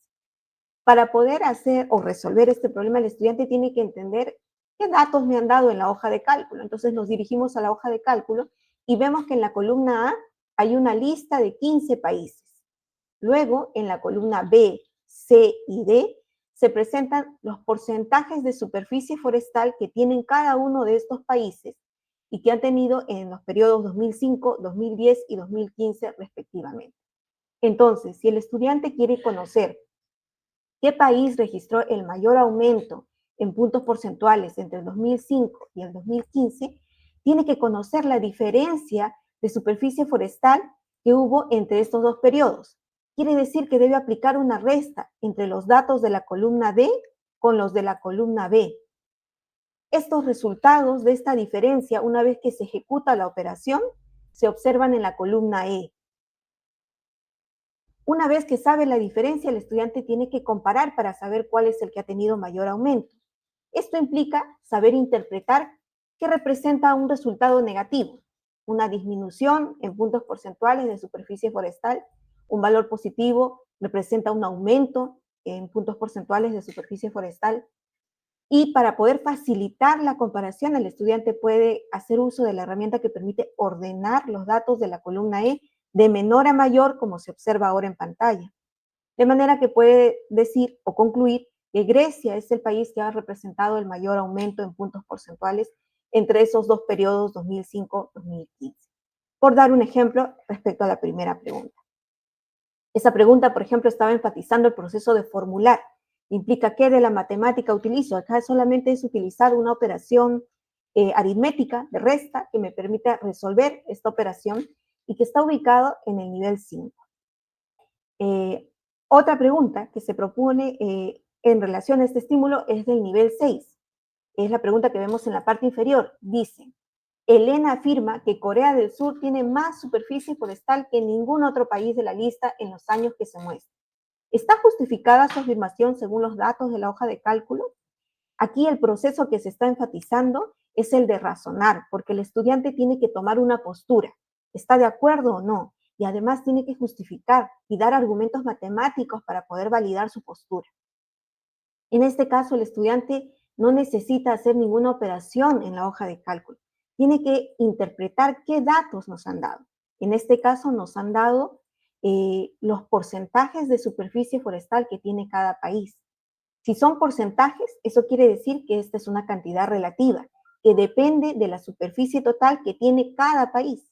Para poder hacer o resolver este problema, el estudiante tiene que entender qué datos me han dado en la hoja de cálculo. Entonces nos dirigimos a la hoja de cálculo y vemos que en la columna A hay una lista de 15 países. Luego, en la columna B, C y D, se presentan los porcentajes de superficie forestal que tienen cada uno de estos países y que han tenido en los periodos 2005, 2010 y 2015 respectivamente. Entonces, si el estudiante quiere conocer qué país registró el mayor aumento en puntos porcentuales entre el 2005 y el 2015, tiene que conocer la diferencia de superficie forestal que hubo entre estos dos periodos. Quiere decir que debe aplicar una resta entre los datos de la columna D con los de la columna B. Estos resultados de esta diferencia, una vez que se ejecuta la operación, se observan en la columna E. Una vez que sabe la diferencia, el estudiante tiene que comparar para saber cuál es el que ha tenido mayor aumento. Esto implica saber interpretar qué representa un resultado negativo, una disminución en puntos porcentuales de superficie forestal, un valor positivo representa un aumento en puntos porcentuales de superficie forestal. Y para poder facilitar la comparación, el estudiante puede hacer uso de la herramienta que permite ordenar los datos de la columna E de menor a mayor, como se observa ahora en pantalla. De manera que puede decir o concluir que Grecia es el país que ha representado el mayor aumento en puntos porcentuales entre esos dos periodos 2005-2015. Por dar un ejemplo respecto a la primera pregunta. Esa pregunta, por ejemplo, estaba enfatizando el proceso de formular. Implica qué de la matemática utilizo. Acá solamente es utilizar una operación aritmética de resta que me permita resolver esta operación y que está ubicado en el nivel 5. Otra pregunta que se propone en relación a este estímulo es del nivel 6. Es la pregunta que vemos en la parte inferior. Dice, Elena afirma que Corea del Sur tiene más superficie forestal que ningún otro país de la lista en los años que se muestra. ¿Está justificada su afirmación según los datos de la hoja de cálculo? Aquí el proceso que se está enfatizando es el de razonar, porque el estudiante tiene que tomar una postura. ¿Está de acuerdo o no? Y además tiene que justificar y dar argumentos matemáticos para poder validar su postura. En este caso, el estudiante no necesita hacer ninguna operación en la hoja de cálculo. Tiene que interpretar qué datos nos han dado. En este caso, nos han dado los porcentajes de superficie forestal que tiene cada país. Si son porcentajes, eso quiere decir que esta es una cantidad relativa, que depende de la superficie total que tiene cada país.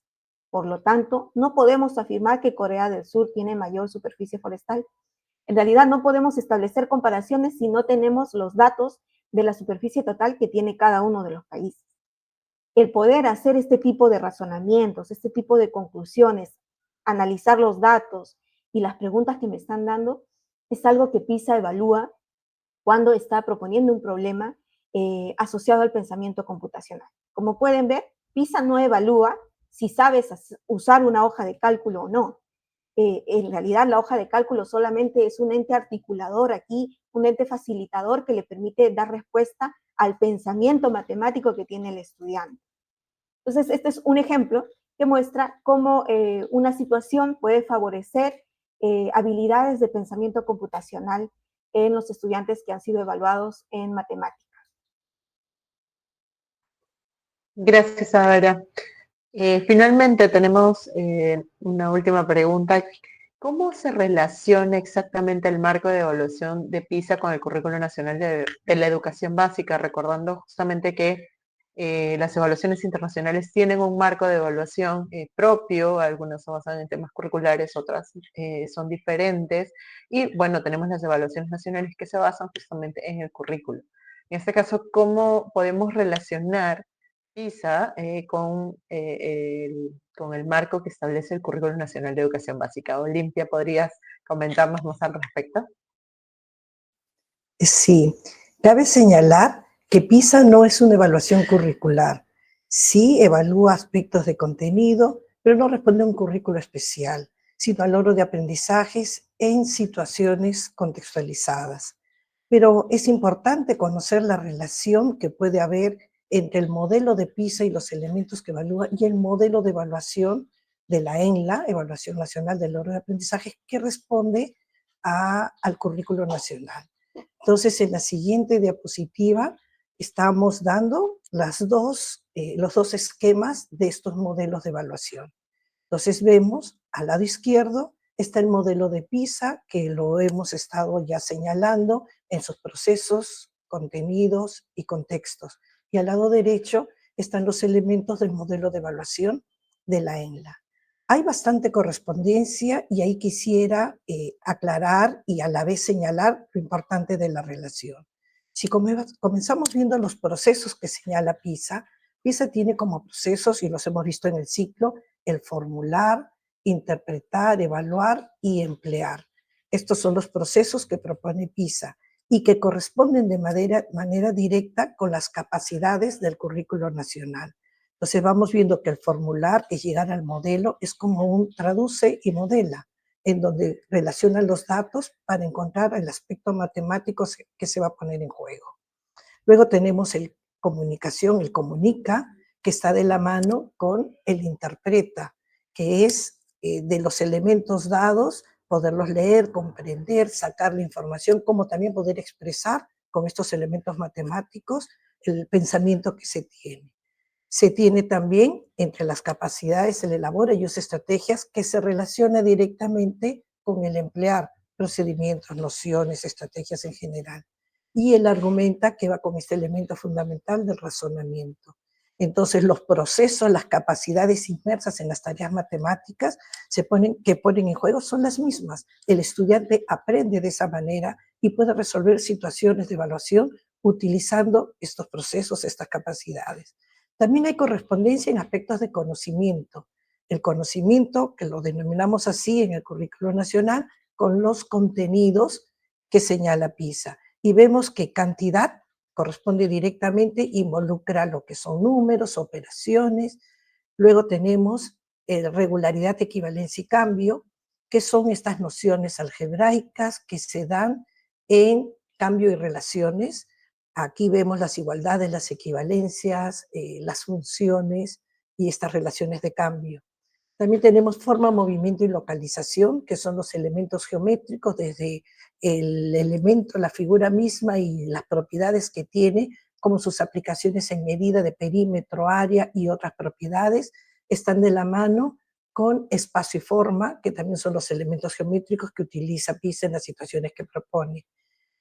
Por lo tanto, no podemos afirmar que Corea del Sur tiene mayor superficie forestal. En realidad no podemos establecer comparaciones si no tenemos los datos de la superficie total que tiene cada uno de los países. El poder hacer este tipo de razonamientos, este tipo de conclusiones, analizar los datos y las preguntas que me están dando, es algo que PISA evalúa cuando está proponiendo un problema asociado al pensamiento computacional. Como pueden ver, PISA no evalúa si sabes usar una hoja de cálculo o no. En realidad la hoja de cálculo solamente es un ente articulador aquí, un ente facilitador que le permite dar respuesta al pensamiento matemático que tiene el estudiante. Entonces, este es un ejemplo que muestra cómo una situación puede favorecer habilidades de pensamiento computacional en los estudiantes que han sido evaluados en matemáticas. Gracias, Sara. Finalmente tenemos una última pregunta. ¿Cómo se relaciona exactamente el marco de evaluación de PISA con el Currículo Nacional de la Educación Básica? Recordando justamente que las evaluaciones internacionales tienen un marco de evaluación propio, algunas se basan en temas curriculares, otras son diferentes, y bueno, tenemos las evaluaciones nacionales que se basan justamente en el currículo. En este caso, ¿cómo podemos relacionar PISA con el marco que establece el Currículo Nacional de Educación Básica? Olimpia, ¿podrías comentarnos más al respecto? Sí, cabe señalar que PISA no es una evaluación curricular. Sí evalúa aspectos de contenido, pero no responde a un currículo especial, sino al logro de aprendizajes en situaciones contextualizadas. Pero es importante conocer la relación que puede haber entre el modelo de PISA y los elementos que evalúa y el modelo de evaluación de la ENLA, Evaluación Nacional del Logro de Aprendizaje, que responde al currículo nacional. Entonces, en la siguiente diapositiva estamos dando los dos esquemas de estos modelos de evaluación. Entonces vemos, al lado izquierdo está el modelo de PISA, que lo hemos estado ya señalando en sus procesos, contenidos y contextos. Y al lado derecho están los elementos del modelo de evaluación de la ENLA. Hay bastante correspondencia y ahí quisiera aclarar y a la vez señalar lo importante de la relación. Si comenzamos viendo los procesos que señala PISA, PISA tiene como procesos, y los hemos visto en el ciclo, el formular, interpretar, evaluar y emplear. Estos son los procesos que propone PISA y que corresponden de manera directa con las capacidades del currículo nacional. Entonces vamos viendo que el formular, que es llegar al modelo, es como un traduce y modela, en donde relacionan los datos para encontrar el aspecto matemático que se va a poner en juego. Luego tenemos el comunicación, el comunica, que está de la mano con el interpreta, que es de los elementos dados, poderlos leer, comprender, sacar la información, como también poder expresar con estos elementos matemáticos el pensamiento que se tiene. Se tiene también, entre las capacidades, se elabora y usa estrategias que se relacionan directamente con el emplear procedimientos, nociones, estrategias en general. Y él argumenta que va con este elemento fundamental del razonamiento. Entonces, los procesos, las capacidades inmersas en las tareas matemáticas que ponen en juego son las mismas. El estudiante aprende de esa manera y puede resolver situaciones de evaluación utilizando estos procesos, estas capacidades. También hay correspondencia en aspectos de conocimiento. El conocimiento, que lo denominamos así en el currículo nacional, con los contenidos que señala PISA. Y vemos que cantidad corresponde directamente, involucra lo que son números, operaciones. Luego tenemos regularidad, equivalencia y cambio, que son estas nociones algebraicas que se dan en cambio y relaciones. Aquí vemos las igualdades, las equivalencias, las funciones y estas relaciones de cambio. También tenemos forma, movimiento y localización, que son los elementos geométricos, desde el elemento, la figura misma y las propiedades que tiene, como sus aplicaciones en medida de perímetro, área y otras propiedades, están de la mano con espacio y forma, que también son los elementos geométricos que utiliza PISA en las situaciones que propone.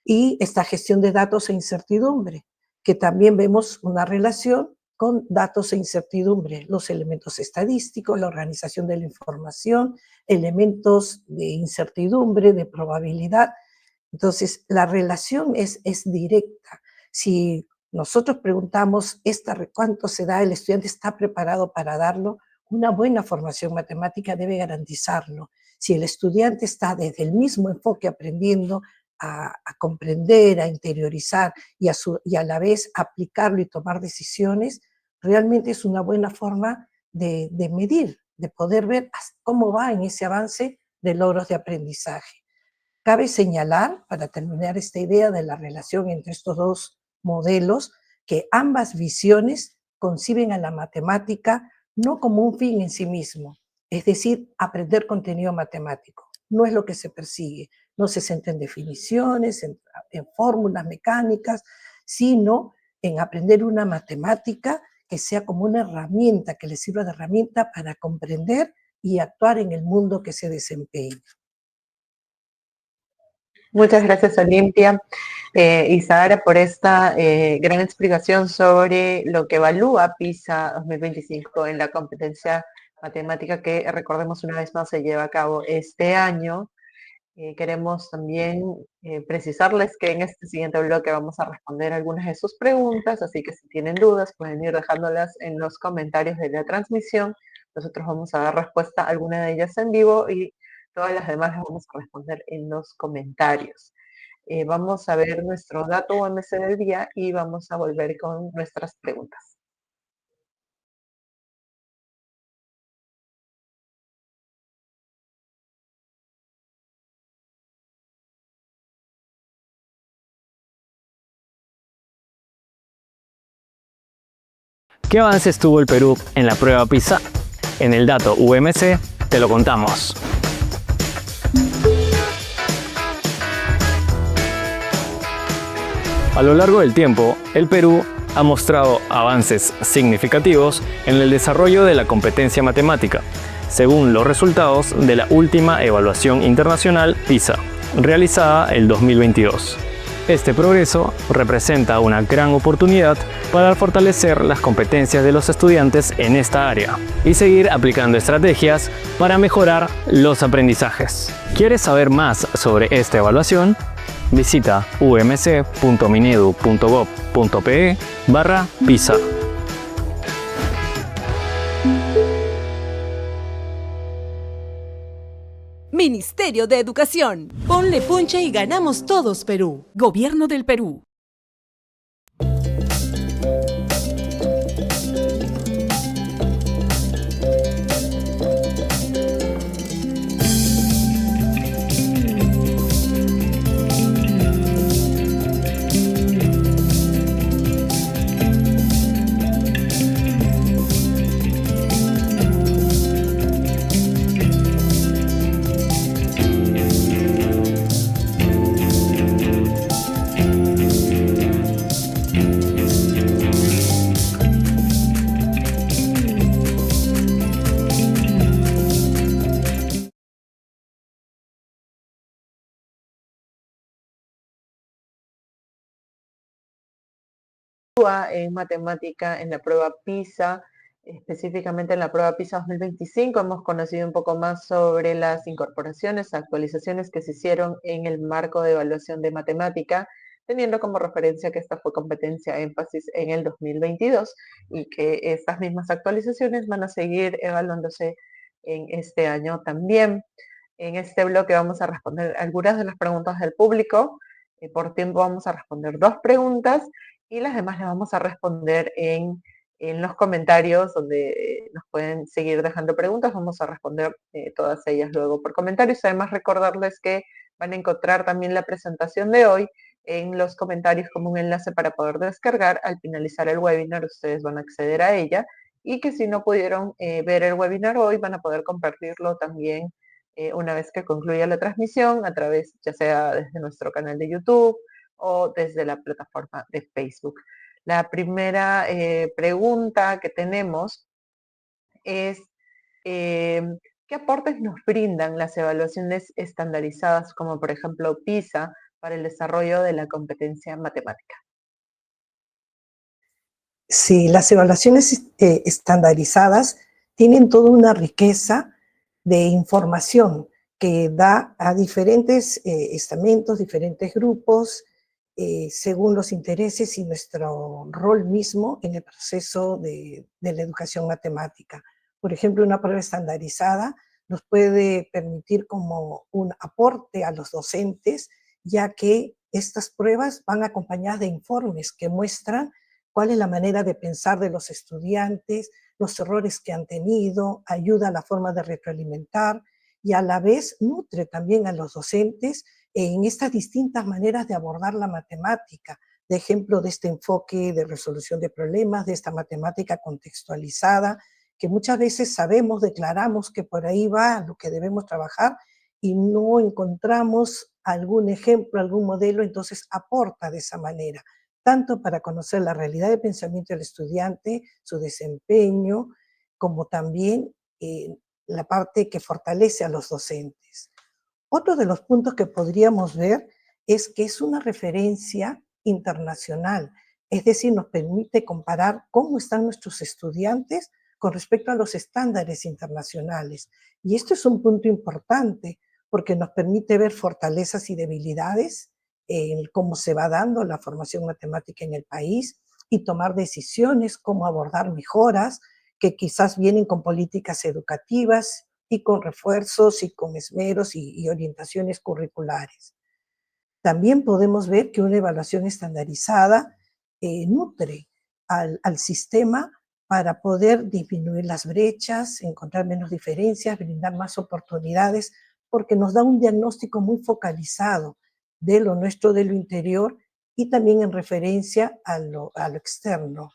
Y esta gestión de datos e incertidumbre, que también vemos una relación con datos e incertidumbre, los elementos estadísticos, la organización de la información, elementos de incertidumbre, de probabilidad. Entonces, la relación es directa. Si nosotros preguntamos cuánto se da, el estudiante está preparado para darlo, una buena formación matemática debe garantizarlo. Si el estudiante está desde el mismo enfoque aprendiendo a comprender, a interiorizar y a la vez aplicarlo y tomar decisiones, realmente es una buena forma de medir, de poder ver cómo va en ese avance de logros de aprendizaje. Cabe señalar, para terminar esta idea de la relación entre estos dos modelos, que ambas visiones conciben a la matemática no como un fin en sí mismo, es decir, aprender contenido matemático. No es lo que se persigue, no se centra en definiciones, en fórmulas mecánicas, sino en aprender una matemática que sea como una herramienta, que le sirva de herramienta para comprender y actuar en el mundo que se desempeña. Muchas gracias, Olimpia y Sara, por esta gran explicación sobre lo que evalúa PISA 2025 en la competencia matemática que, recordemos una vez más, se lleva a cabo este año. Queremos también precisarles que en este siguiente bloque vamos a responder algunas de sus preguntas, así que si tienen dudas pueden ir dejándolas en los comentarios de la transmisión. Nosotros vamos a dar respuesta a alguna de ellas en vivo y todas las demás las vamos a responder en los comentarios. Vamos a ver nuestro dato UMC del día y vamos a volver con nuestras preguntas. ¿Qué avances tuvo el Perú en la prueba PISA? En el dato UMC te lo contamos. A lo largo del tiempo, el Perú ha mostrado avances significativos en el desarrollo de la competencia matemática, según los resultados de la última evaluación internacional PISA, realizada el 2022. Este progreso representa una gran oportunidad para fortalecer las competencias de los estudiantes en esta área y seguir aplicando estrategias para mejorar los aprendizajes. ¿Quieres saber más sobre esta evaluación? Visita umc.minedu.gov.pe/PISA. Ministerio de Educación. Ponle punche y ganamos todos, Perú. Gobierno del Perú. evalúa en matemática en la prueba PISA, específicamente en la prueba PISA 2025. Hemos conocido un poco más sobre las incorporaciones, actualizaciones que se hicieron en el marco de evaluación de matemática, teniendo como referencia que esta fue competencia énfasis en el 2022 y que estas mismas actualizaciones van a seguir evaluándose en este año también. En este bloque vamos a responder algunas de las preguntas del público. Por tiempo vamos a responder 2 preguntas y las demás las vamos a responder en los comentarios donde nos pueden seguir dejando preguntas. Vamos a responder todas ellas luego por comentarios. Además, recordarles que van a encontrar también la presentación de hoy en los comentarios como un enlace para poder descargar. Al finalizar el webinar, ustedes van a acceder a ella y que si no pudieron ver el webinar hoy, van a poder compartirlo también una vez que concluya la transmisión a través, ya sea desde nuestro canal de YouTube o desde la plataforma de Facebook. La primera pregunta que tenemos es, ¿qué aportes nos brindan las evaluaciones estandarizadas, como por ejemplo PISA, para el desarrollo de la competencia matemática? Sí, las evaluaciones estandarizadas tienen toda una riqueza de información que da a diferentes estamentos, diferentes grupos, según los intereses y nuestro rol mismo en el proceso de la educación matemática. Por ejemplo, una prueba estandarizada nos puede permitir como un aporte a los docentes, ya que estas pruebas van acompañadas de informes que muestran cuál es la manera de pensar de los estudiantes, los errores que han tenido, ayuda a la forma de retroalimentar y a la vez nutre también a los docentes en estas distintas maneras de abordar la matemática, de ejemplo de este enfoque de resolución de problemas, de esta matemática contextualizada, que muchas veces sabemos, declaramos que por ahí va lo que debemos trabajar y no encontramos algún ejemplo, algún modelo, entonces aporta de esa manera, tanto para conocer la realidad de pensamiento del estudiante, su desempeño, como también la parte que fortalece a los docentes. Otro de los puntos que podríamos ver es que es una referencia internacional, es decir, nos permite comparar cómo están nuestros estudiantes con respecto a los estándares internacionales. Y esto es un punto importante porque nos permite ver fortalezas y debilidades en cómo se va dando la formación matemática en el país y tomar decisiones, cómo abordar mejoras que quizás vienen con políticas educativas y con refuerzos y con esmeros y orientaciones curriculares. También podemos ver que una evaluación estandarizada nutre al sistema para poder disminuir las brechas, encontrar menos diferencias, brindar más oportunidades, porque nos da un diagnóstico muy focalizado de lo nuestro, de lo interior, y también en referencia a lo externo.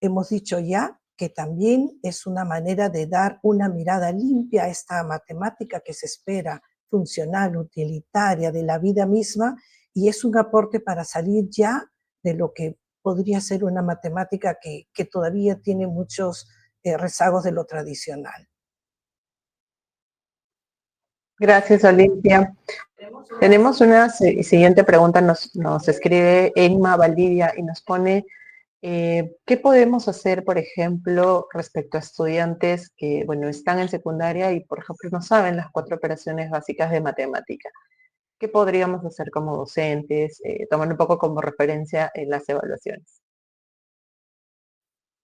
Hemos dicho ya que también es una manera de dar una mirada limpia a esta matemática que se espera funcional, utilitaria, de la vida misma, y es un aporte para salir ya de lo que podría ser una matemática que todavía tiene muchos rezagos de lo tradicional. Gracias, Olimpia. Tenemos una siguiente pregunta, nos escribe Enma Valdivia y nos pone, ¿qué podemos hacer, por ejemplo, respecto a estudiantes que, bueno, están en secundaria y, por ejemplo, no saben las 4 operaciones básicas de matemática? ¿Qué podríamos hacer como docentes, tomando un poco como referencia en las evaluaciones?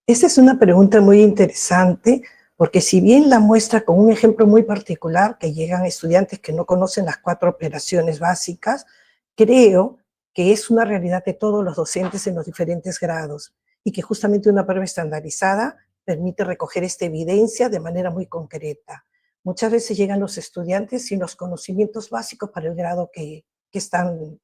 Esta es una pregunta muy interesante, porque si bien la muestra con un ejemplo muy particular, que llegan estudiantes que no conocen las 4 operaciones básicas, creo que es una realidad de todos los docentes en los diferentes grados, y que justamente una prueba estandarizada permite recoger esta evidencia de manera muy concreta. Muchas veces llegan los estudiantes sin los conocimientos básicos para el grado que están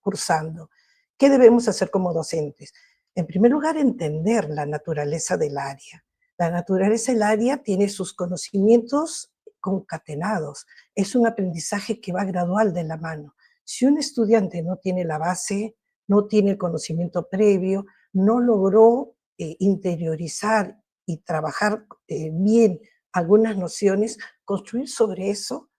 cursando. ¿Qué debemos hacer como docentes? En primer lugar, entender la naturaleza del área. La naturaleza del área tiene sus conocimientos concatenados. Es un aprendizaje que va gradual de la mano. Si un estudiante no tiene la base, no tiene el conocimiento previo, no logró interiorizar y trabajar bien algunas nociones, construir sobre eso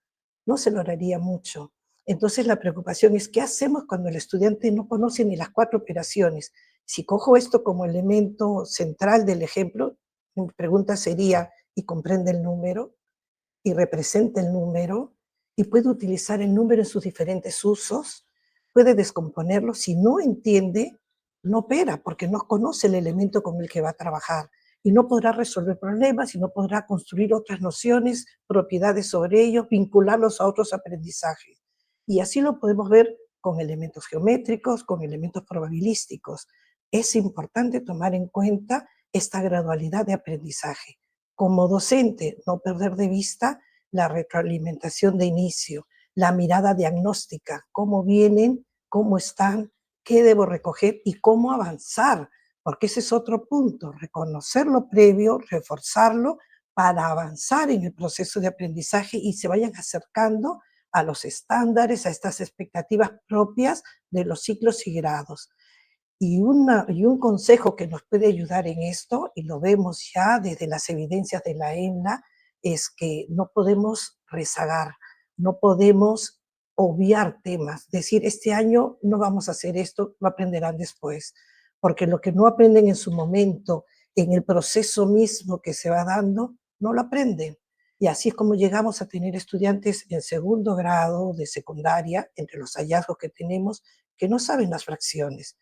no se lograría mucho. Entonces la preocupación es, ¿qué hacemos cuando el estudiante no conoce ni las 4 operaciones? Si cojo esto como elemento central del ejemplo, mi pregunta sería, ¿y comprende el número? ¿Y representa el número? ¿Y puede utilizar el número en sus diferentes usos? ¿Puede descomponerlo? Si no entiende, no opera, porque no conoce el elemento con el que va a trabajar. Y no podrá resolver problemas, y no podrá construir otras nociones, propiedades sobre ellos, vincularlos a otros aprendizajes. Y así lo podemos ver con elementos geométricos, con elementos probabilísticos. Es importante tomar en cuenta esta gradualidad de aprendizaje. Como docente, no perder de vista la retroalimentación de inicio, la mirada diagnóstica, cómo vienen, cómo están, qué debo recoger y cómo avanzar, porque ese es otro punto, reconocer lo previo, reforzarlo para avanzar en el proceso de aprendizaje y se vayan acercando a los estándares, a estas expectativas propias de los ciclos y grados. Y un consejo que nos puede ayudar en esto, y lo vemos ya desde las evidencias de la ENLA, es que no podemos rezagar, no podemos obviar temas, decir este año no vamos a hacer esto, lo aprenderán después, porque lo que no aprenden en su momento, en el proceso mismo que se va dando, no lo aprenden. Y así es como llegamos a tener estudiantes en segundo grado de secundaria, entre los hallazgos que tenemos, que no saben las fracciones.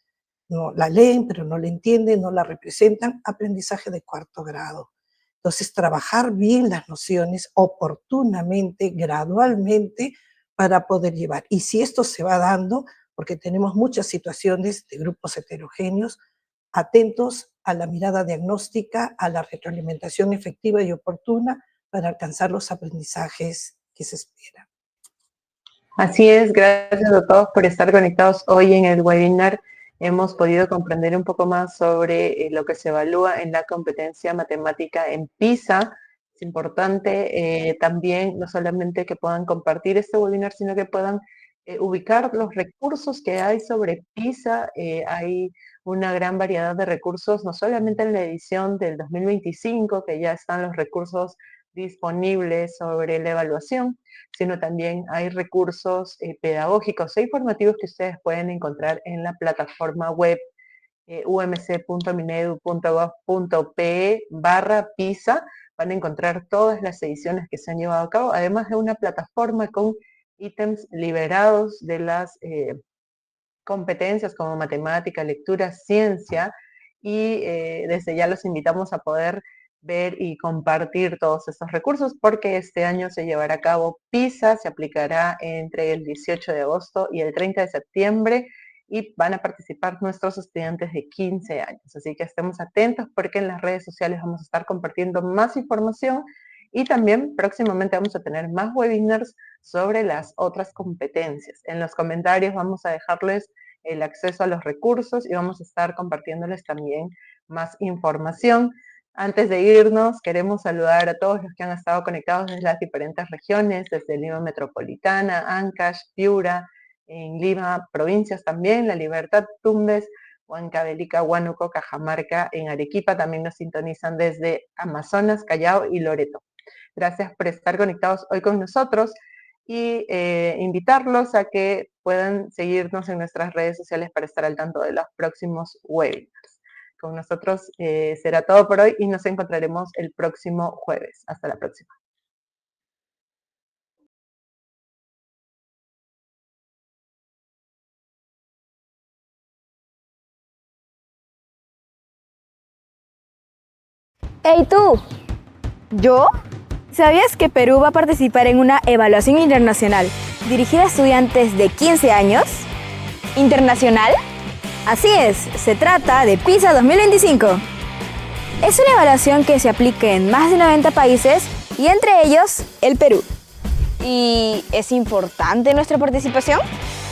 No la leen, pero no la entienden, no la representan, aprendizaje de cuarto grado. Entonces, trabajar bien las nociones oportunamente, gradualmente, para poder llevar. Y si esto se va dando, porque tenemos muchas situaciones de grupos heterogéneos, atentos a la mirada diagnóstica, a la retroalimentación efectiva y oportuna para alcanzar los aprendizajes que se esperan. Así es, gracias a todos por estar conectados hoy en el webinar. Hemos podido comprender un poco más sobre lo que se evalúa en la competencia matemática en PISA. Es importante también no solamente que puedan compartir este webinar, sino que puedan ubicar los recursos que hay sobre PISA. Hay una gran variedad de recursos, no solamente en la edición del 2025, que ya están los recursos disponibles sobre la evaluación, sino también hay recursos pedagógicos e informativos que ustedes pueden encontrar en la plataforma web umc.minedu.gov.pe/PISA. Van a encontrar todas las ediciones que se han llevado a cabo, además de una plataforma con ítems liberados de las competencias como matemática, lectura, ciencia, y desde ya los invitamos a poder ver y compartir todos estos recursos, porque este año se llevará a cabo PISA, se aplicará entre el 18 de agosto y el 30 de septiembre, y van a participar nuestros estudiantes de 15 años. Así que estemos atentos, porque en las redes sociales vamos a estar compartiendo más información, y también próximamente vamos a tener más webinars sobre las otras competencias. En los comentarios vamos a dejarles el acceso a los recursos y vamos a estar compartiéndoles también más información. Antes de irnos, queremos saludar a todos los que han estado conectados desde las diferentes regiones, desde Lima Metropolitana, Ancash, Piura, en Lima, provincias también, La Libertad, Tumbes, Huancavelica, Huánuco, Cajamarca, en Arequipa también nos sintonizan desde Amazonas, Callao y Loreto. Gracias por estar conectados hoy con nosotros y invitarlos a que puedan seguirnos en nuestras redes sociales para estar al tanto de los próximos webinars. Con nosotros será todo por hoy y nos encontraremos el próximo jueves. Hasta la próxima. ¡Hey tú! ¿Yo? ¿Sabías que Perú va a participar en una evaluación internacional dirigida a estudiantes de 15 años? ¿Internacional? Así es, se trata de PISA 2025. Es una evaluación que se aplica en más de 90 países y entre ellos el Perú. ¿Y es importante nuestra participación?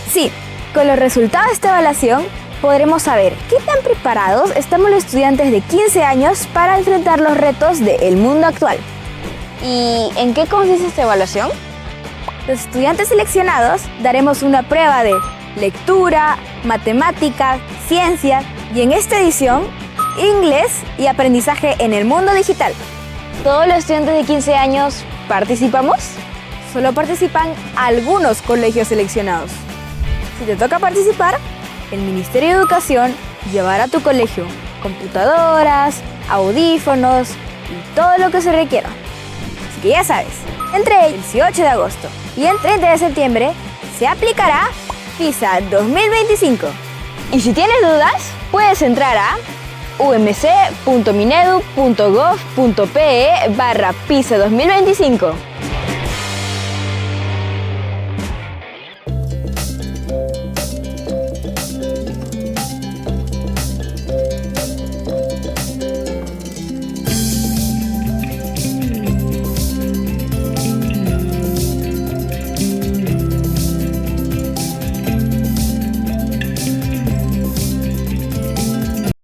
Sí, con los resultados de esta evaluación podremos saber qué tan preparados estamos los estudiantes de 15 años para enfrentar los retos del mundo actual. ¿Y en qué consiste esta evaluación? Los estudiantes seleccionados daremos una prueba de lectura, matemáticas, ciencia y en esta edición, inglés y aprendizaje en el mundo digital. ¿Todos los estudiantes de 15 años participamos? Solo participan algunos colegios seleccionados. Si te toca participar, el Ministerio de Educación llevar a tu colegio computadoras, audífonos y todo lo que se requiera. Así que ya sabes, entre el 18 de agosto y el 30 de septiembre se aplicará PISA 2025. Y si tienes dudas, puedes entrar a umc.minedu.gov.pe/PISA 2025.